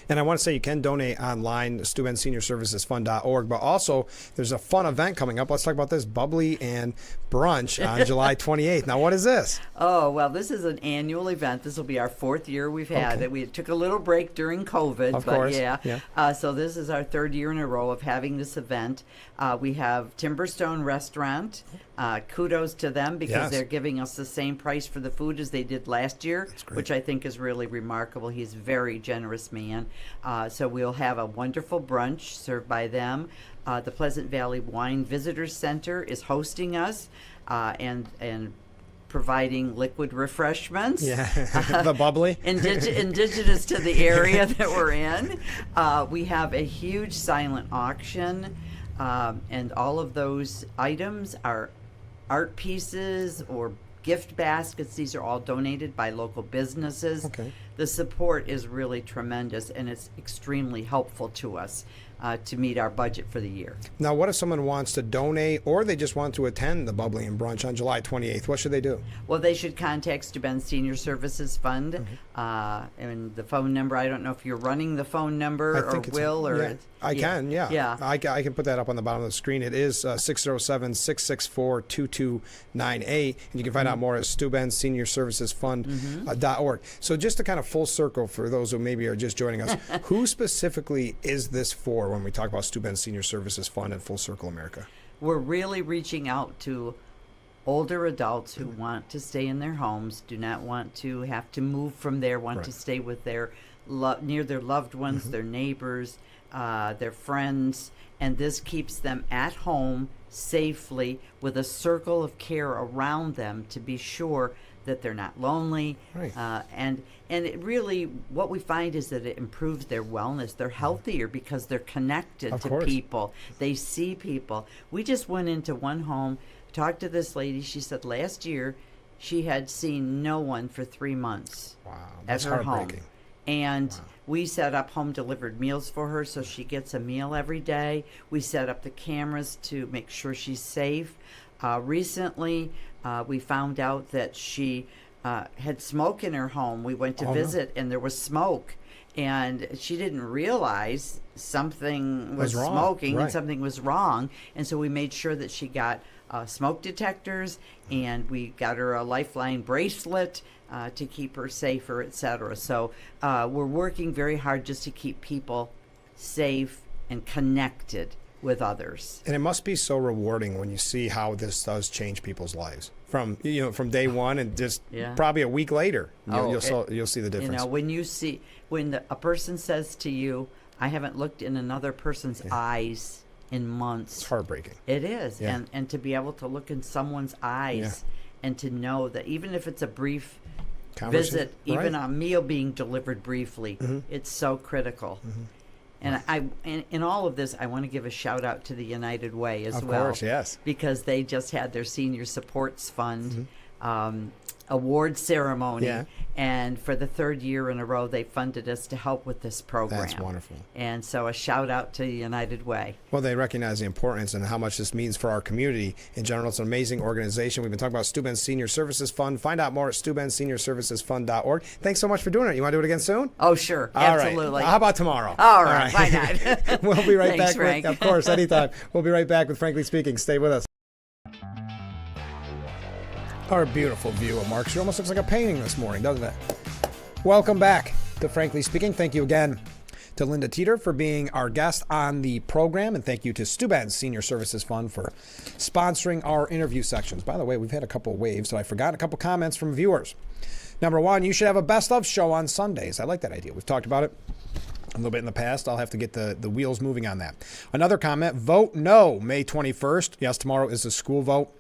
Speaker 1: And I want to say you can donate online, SteubenSeniorServicesFund.org, but also there's a fun event coming up. Let's talk about this, Bubbly and Brunch on July 28th. Now, what is this?
Speaker 2: Oh, well, this is an annual event. This will be our 4th year we've had it. We took a little break during COVID,
Speaker 1: Of
Speaker 2: but
Speaker 1: course,
Speaker 2: yeah.
Speaker 1: yeah.
Speaker 2: So this is our 3rd year in a row of having this event. We have Timberstone Restaurant. Kudos to them because
Speaker 1: Yes.
Speaker 2: they're giving us the same price for the food as they did last year,
Speaker 1: great.
Speaker 2: which I think is really remarkable. He's a very generous man. So we'll have a wonderful brunch served by them. The Pleasant Valley Wine Visitors Center is hosting us and providing liquid refreshments.
Speaker 1: Yeah, the Bubbly.
Speaker 2: Indigenous to the area that we're in. We have a huge silent auction, and all of those items are art pieces or gift baskets. These are all donated by local businesses.
Speaker 1: Okay.
Speaker 2: The support is really tremendous, and it's extremely helpful to us. to meet our budget for the year.
Speaker 1: Now, what if someone wants to donate or they just want to attend the Bubbly and Brunch on July 28th? What should they do?
Speaker 2: Well, they should contact Steuben Senior Services Fund. And the phone number, I don't know if you're running the phone number or will. Or
Speaker 1: yeah, I can, yeah.
Speaker 2: Yeah.
Speaker 1: I can put that up on the bottom of the screen. It is 607-664-2298. And you can find out more at SteubenSeniorServicesFund.org. So just to kind of full circle for those who maybe are just joining us, who specifically is this for when we talk about Steuben Senior Services Fund and Full Circle America?
Speaker 2: We're really reaching out to older adults who want to stay in their homes, do not want to have to move from there, want to stay with their near their loved ones, their neighbors, their friends, and this keeps them at home safely with a circle of care around them to be sure that they're not lonely.
Speaker 1: Right.
Speaker 2: And it really, what we find is that it improves their wellness. They're healthier because they're connected to people. They see people. We just went into one home, talked to this lady. She said last year she had seen no one for 3 months.
Speaker 1: Wow,
Speaker 2: at
Speaker 1: that's
Speaker 2: her
Speaker 1: heartbreaking.
Speaker 2: home. And we set up home delivered meals for her so she gets a meal every day. We set up the cameras to make sure she's safe. Recently, we found out that she had smoke in her home. We went to visit, and there was smoke. And she didn't realize something was smoking and something was wrong. And so we made sure that she got smoke detectors, and we got her a Lifeline bracelet to keep her safer, etc. So we're working very hard just to keep people safe and connected with others.
Speaker 1: And it must be so rewarding when you see how this does change people's lives from day one, and just probably a week later you'll see the difference.
Speaker 2: When a person says to you, "I haven't looked in another person's eyes in months."
Speaker 1: It's heartbreaking.
Speaker 2: It is. And to be able to look in someone's eyes and to know that even if it's a brief visit, even a meal being delivered briefly, it's so critical. And in all of this, I want to give a shout out to the United Way as well. Of
Speaker 1: course, yes.
Speaker 2: Because they just had their Senior Supports Fund award ceremony. And for the third year in a row, they funded us to help with this program.
Speaker 1: That's wonderful.
Speaker 2: And so a shout out to the United Way.
Speaker 1: Well, they recognize the importance and how much this means for our community in general. It's an amazing organization. We've been talking about Steuben Senior Services Fund. Find out more at SteubenSeniorServicesFund.org. Thanks so much for doing it. You want to do it again soon?
Speaker 2: Oh, sure.
Speaker 1: All
Speaker 2: Absolutely.
Speaker 1: Right. How about tomorrow?
Speaker 2: All right. Why not?
Speaker 1: We'll be right
Speaker 2: Thanks,
Speaker 1: back.
Speaker 2: Frank.
Speaker 1: Of course, anytime. We'll be right back with Frankly Speaking. Stay with us. Our beautiful view of Mark. She almost looks like a painting this morning, doesn't it? Welcome back to Frankly Speaking. Thank you again to Linda Teeter for being our guest on the program, and thank you to Steuben Senior Services Fund for sponsoring our interview sections. By the way, we've had a couple of waves, so I forgot a couple comments from viewers. Number one, you should have a best of show on Sundays. I like that idea. We've talked about it a little bit in the past. I'll have to get the wheels moving on that. Another comment, vote no May 21st. Yes, tomorrow is the school vote.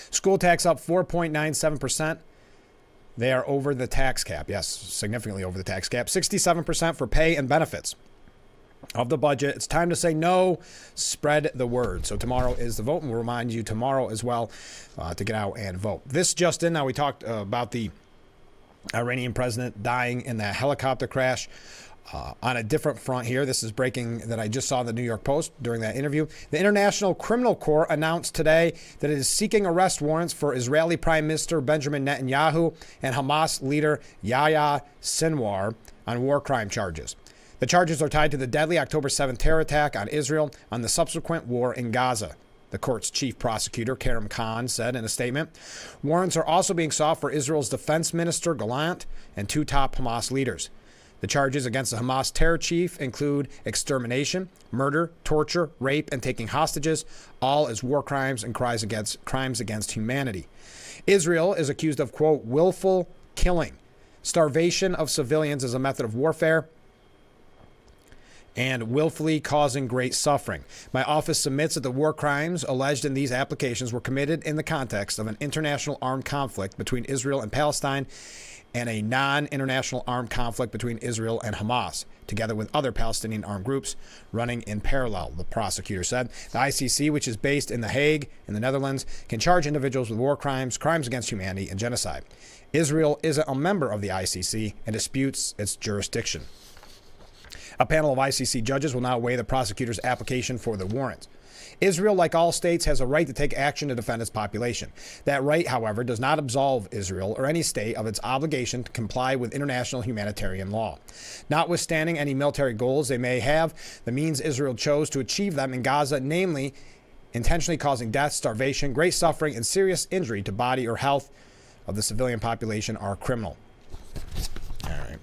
Speaker 1: School tax up 4.97%. They are over the tax cap. Yes, significantly over the tax cap. 67% for pay and benefits of the budget. It's time to say no. Spread the word. So tomorrow is the vote, and we'll remind you tomorrow as well to get out and vote. This just in. Now, we talked about the Iranian president dying in that helicopter crash. On a different front here, this is breaking that I just saw in the New York Post during that interview. The International Criminal Court announced today that it is seeking arrest warrants for Israeli Prime Minister Benjamin Netanyahu and Hamas leader Yahya Sinwar on war crime charges. The charges are tied to the deadly October 7th terror attack on Israel on the subsequent war in Gaza. The court's chief prosecutor, Karim Khan, said in a statement. Warrants are also being sought for Israel's defense minister, Gallant, and two top Hamas leaders. The charges against the Hamas terror chief include extermination, murder, torture, rape, and taking hostages, all as war crimes and crimes against humanity. Israel is accused of, quote, willful killing, starvation of civilians as a method of warfare, and willfully causing great suffering. My office submits that the war crimes alleged in these applications were committed in the context of an international armed conflict between Israel and Palestine and a non-international armed conflict between Israel and Hamas, together with other Palestinian armed groups running in parallel, the prosecutor said. The ICC, which is based in The Hague in the Netherlands, can charge individuals with war crimes, crimes against humanity, and genocide. Israel isn't a member of the ICC and disputes its jurisdiction. A panel of ICC judges will now weigh the prosecutor's application for the warrants. Israel, like all states, has a right to take action to defend its population. That right, however, does not absolve Israel or any state of its obligation to comply with international humanitarian law. Notwithstanding any military goals they may have, the means Israel chose to achieve them in Gaza, namely intentionally causing death, starvation, great suffering, and serious injury to body or health of the civilian population, are criminal. All right.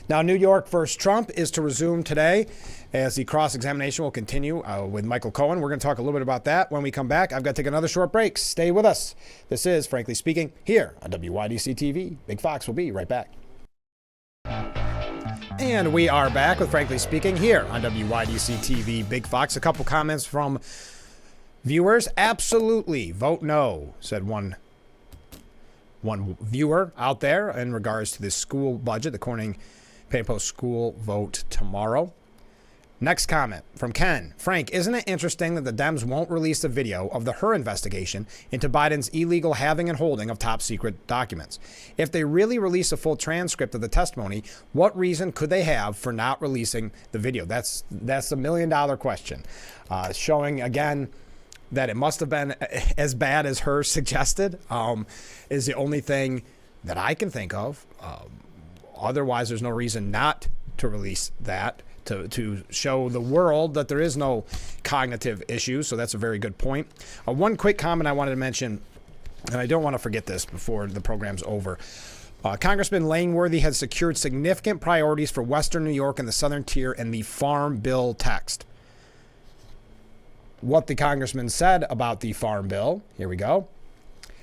Speaker 1: Now, New York versus Trump is to resume today as the cross-examination will continue with Michael Cohen. We're going to talk a little bit about that when we come back. I've got to take another short break. Stay with us. This is Frankly Speaking here on WYDC TV. Big Fox will be right back. And we are back with Frankly Speaking here on WYDC TV. Big Fox. A couple comments from viewers. Absolutely vote no, said one viewer out there in regards to the school budget, the Corning Paid Post school vote tomorrow. Next comment from Ken. Frank, isn't it interesting that the Dems won't release a video of the Hur investigation into Biden's illegal having and holding of top secret documents? If they really release a full transcript of the testimony, what reason could they have for not releasing the video? That's $1 million question. Showing again that it must have been as bad as Hur suggested is the only thing that I can think of. Otherwise, there's no reason not to release that. To show the world that there is no cognitive issues. So that's a very good point. One quick comment I wanted to mention, and I don't want to forget this before the program's over. Congressman Langworthy has secured significant priorities for Western New York and the Southern Tier in the Farm Bill text. What the congressman said about the Farm Bill, here we go.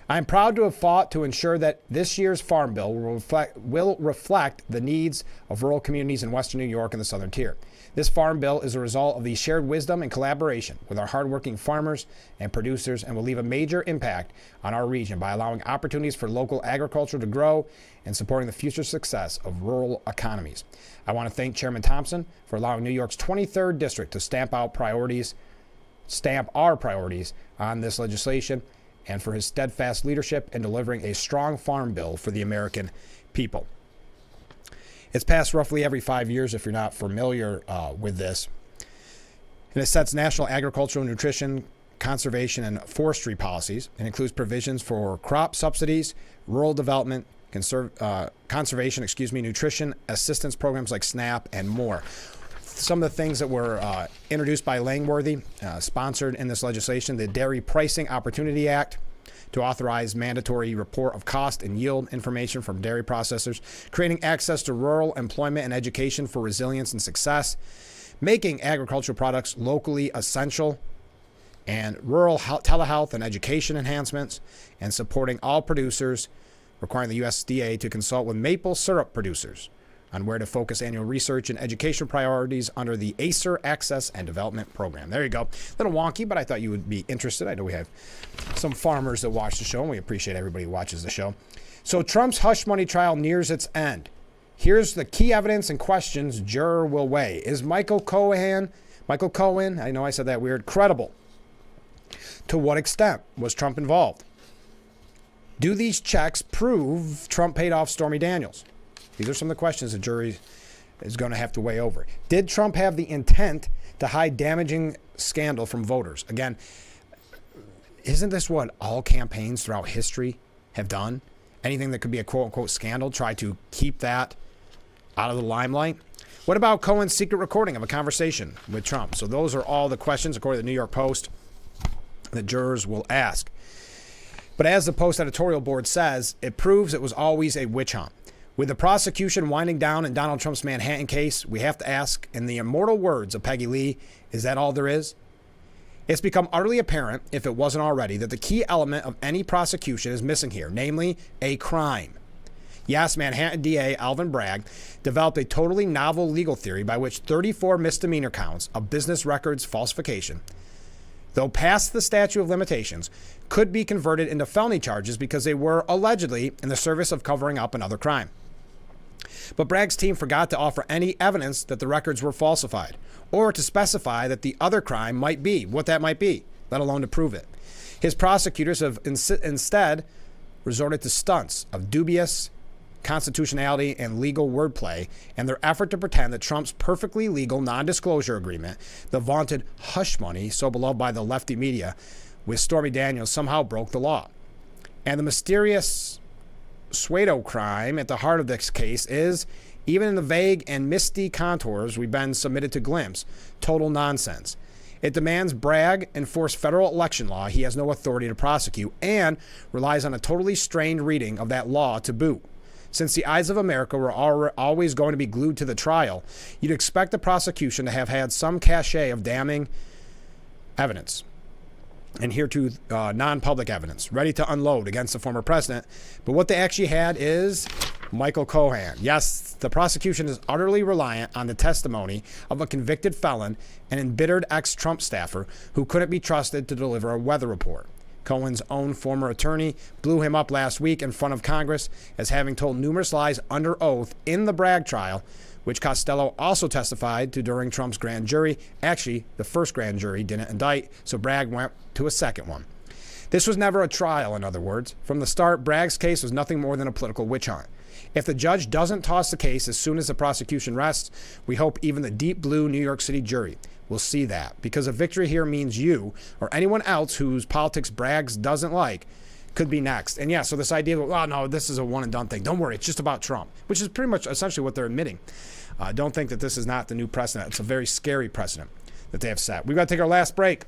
Speaker 1: I'm proud to have fought to ensure that this year's Farm Bill will reflect the needs of rural communities in Western New York and the Southern Tier. This Farm Bill is a result of the shared wisdom and collaboration with our hardworking farmers and producers and will leave a major impact on our region by allowing opportunities for local agriculture to grow and supporting the future success of rural economies. I want to thank Chairman Thompson for allowing New York's 23rd district to stamp our priorities on this legislation, and for his steadfast leadership in delivering a strong farm bill for the American people. It's passed roughly every 5 years, if you're not familiar with this. And it sets national agricultural, nutrition, conservation, and forestry policies, and includes provisions for crop subsidies, rural development, conservation, nutrition assistance programs like SNAP, and more. Some of the things that were introduced by Langworthy, sponsored in this legislation, the Dairy Pricing Opportunity Act, to authorize mandatory report of cost and yield information from dairy processors, creating access to rural employment and education for resilience and success, making agricultural products locally essential, and rural telehealth and education enhancements, and supporting all producers, requiring the USDA to consult with maple syrup producers on where to focus annual research and education priorities under the ACER Access and Development Program. There you go. A little wonky, but I thought you would be interested. I know we have some farmers that watch the show, and we appreciate everybody who watches the show. So Trump's hush money trial nears its end. Here's the key evidence and questions juror will weigh. Is Michael Cohen, I know I said that weird, credible? To what extent was Trump involved? Do these checks prove Trump paid off Stormy Daniels? These are some of the questions the jury is going to have to weigh over. Did Trump have the intent to hide damaging scandal from voters? Again, isn't this what all campaigns throughout history have done? Anything that could be a quote-unquote scandal, try to keep that out of the limelight? What about Cohen's secret recording of a conversation with Trump? So those are all the questions, according to the New York Post, that jurors will ask. But as the Post editorial board says, it proves it was always a witch hunt. With the prosecution winding down in Donald Trump's Manhattan case, we have to ask, in the immortal words of Peggy Lee, is that all there is? It's become utterly apparent, if it wasn't already, that the key element of any prosecution is missing here, namely a crime. Yes, Manhattan DA Alvin Bragg developed a totally novel legal theory by which 34 misdemeanor counts of business records falsification, though past the statute of limitations, could be converted into felony charges because they were allegedly in the service of covering up another crime. But Bragg's team forgot to offer any evidence that the records were falsified, or to specify that the other crime might be, what that might be, let alone to prove it. His prosecutors have instead resorted to stunts of dubious constitutionality, and legal wordplay, and their effort to pretend that Trump's perfectly legal non-disclosure agreement, the vaunted hush money so beloved by the lefty media, with Stormy Daniels somehow broke the law. And the mysterious pseudo crime at the heart of this case is, even in the vague and misty contours we've been submitted to glimpse, total nonsense. It demands Bragg enforce federal election law he has no authority to prosecute, and relies on a totally strained reading of that law to boot. Since the eyes of America were always going to be glued to the trial, you'd expect the prosecution to have had some cachet of damning evidence, and hereto non-public evidence, ready to unload against the former president. But what they actually had is Michael Cohen. Yes, the prosecution is utterly reliant on the testimony of a convicted felon and embittered ex-Trump staffer who couldn't be trusted to deliver a weather report. Cohen's own former attorney blew him up last week in front of Congress as having told numerous lies under oath in the Bragg trial, which Costello also testified to during Trump's grand jury. Actually, the first grand jury didn't indict, so Bragg went to a second one. This was never a trial, in other words. From the start, Bragg's case was nothing more than a political witch hunt. If the judge doesn't toss the case as soon as the prosecution rests, we hope even the deep blue New York City jury will see that, because a victory here means you or anyone else whose politics Bragg doesn't like could be next. And yeah, so this idea of, well, no, this is a one and done thing. Don't worry, it's just about Trump, which is pretty much essentially what they're admitting. Don't think that this is not the new precedent. It's a very scary precedent that they have set. We've got to take our last break.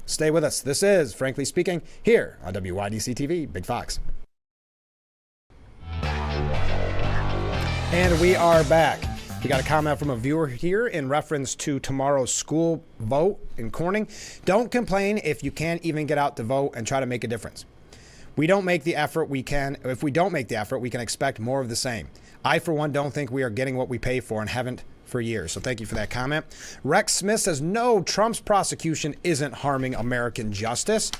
Speaker 1: Stay with us. This is Frankly Speaking here on WYDC TV, Big Fox. And we are back. We got a comment from a viewer here in reference to tomorrow's school vote in Corning. Don't complain if you can't even get out to vote and try to make a difference. We don't make the effort we can. If we don't make the effort, we can expect more of the same. I, for one, don't think we are getting what we pay for and haven't for years. So thank you for that comment. Rex Smith says, no, Trump's prosecution isn't harming American justice.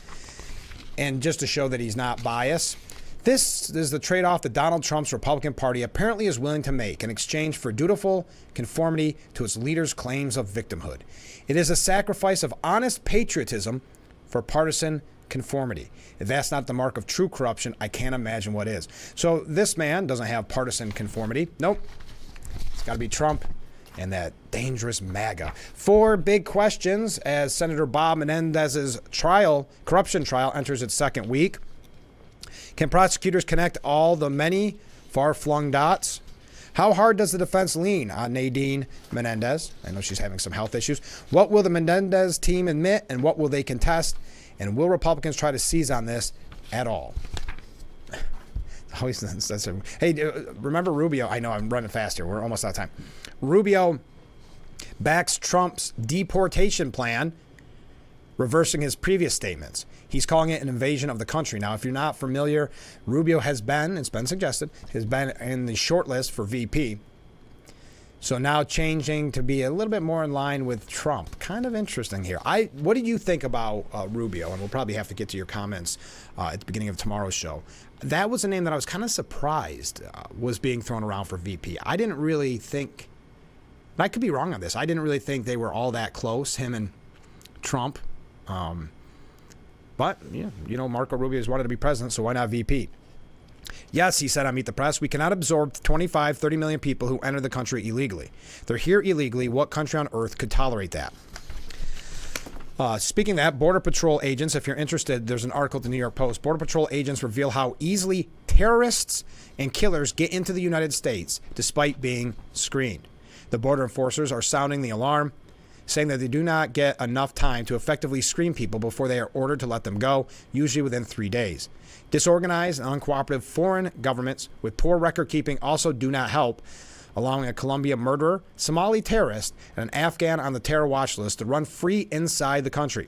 Speaker 1: And just to show that he's not biased, this is the trade-off that Donald Trump's Republican Party apparently is willing to make in exchange for dutiful conformity to its leader's claims of victimhood. It is a sacrifice of honest patriotism for partisan conformity. If that's not the mark of true corruption, I can't imagine what is. So this man doesn't have partisan conformity. Nope. It's got to be Trump and that dangerous MAGA. 4 big questions as Senator Bob Menendez's corruption trial enters its second week. Can prosecutors connect all the many far-flung dots? How hard does the defense lean on Nadine Menendez? I know she's having some health issues. What will the Menendez team admit, and what will they contest? And will Republicans try to seize on this at all? Hey, remember Rubio? I know I'm running fast here. We're almost out of time. Rubio backs Trump's deportation plan, reversing his previous statements. He's calling it an invasion of the country. Now, if you're not familiar, Rubio has been, it's been suggested, has been in the short list for VP. So now changing to be a little bit more in line with Trump. Kind of interesting here. What do you think about Rubio? And we'll probably have to get to your comments at the beginning of tomorrow's show. That was a name that I was kind of surprised was being thrown around for VP. I didn't really think, and I could be wrong on this, I didn't really think they were all that close, him and Trump. But, yeah, you know, Marco Rubio has wanted to be president, so why not VP? Yes, he said on Meet the Press, we cannot absorb 25, 30 million people who enter the country illegally. They're here illegally. What country on earth could tolerate that? Speaking of that, Border Patrol agents, if you're interested, there's an article at the New York Post. Border Patrol agents reveal how easily terrorists and killers get into the United States despite being screened. The border enforcers are sounding the alarm, saying that they do not get enough time to effectively screen people before they are ordered to let them go, usually within 3 days. Disorganized and uncooperative foreign governments with poor record keeping also do not help, allowing a Colombia murderer, Somali terrorist, and an Afghan on the terror watch list to run free inside the country.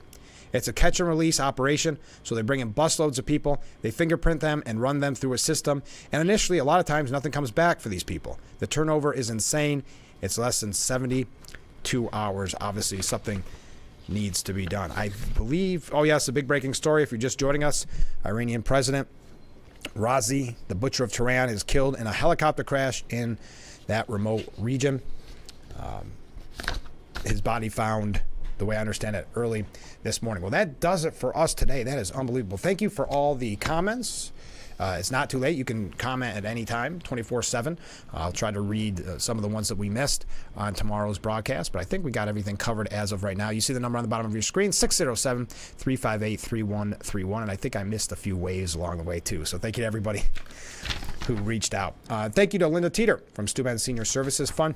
Speaker 1: It's a catch and release operation, so they bring in busloads of people, they fingerprint them and run them through a system, and initially, a lot of times, nothing comes back for these people. The turnover is insane. It's less than 72 hours. Obviously, something needs to be done. I believe, oh yes, a big breaking story. If you're just joining us, Iranian President Razi, the Butcher of Tehran, is killed in a helicopter crash in that remote region. His body found, the way I understand it, early this morning. Well, that does it for us today. That is unbelievable. Thank you for all the comments It's not too late. You can comment at any time, 24/7. I'll try to read some of the ones that we missed on tomorrow's broadcast, but I think we got everything covered as of right now. You see the number on the bottom of your screen, 607-358-3131, and I think I missed a few waves along the way too. So thank you to everybody who reached out. Thank you to Linda Teeter from Steuben Senior Services Fund.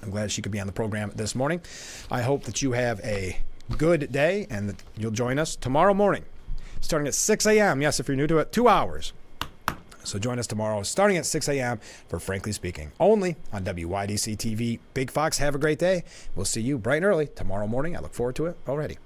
Speaker 1: I'm glad she could be on the program this morning. I hope that you have a good day and that you'll join us tomorrow morning, starting at 6 a.m. Yes, if you're new to it, 2 hours. So join us tomorrow, starting at 6 a.m. for Frankly Speaking, only on WYDC TV. Big Fox, have a great day. We'll see you bright and early tomorrow morning. I look forward to it already.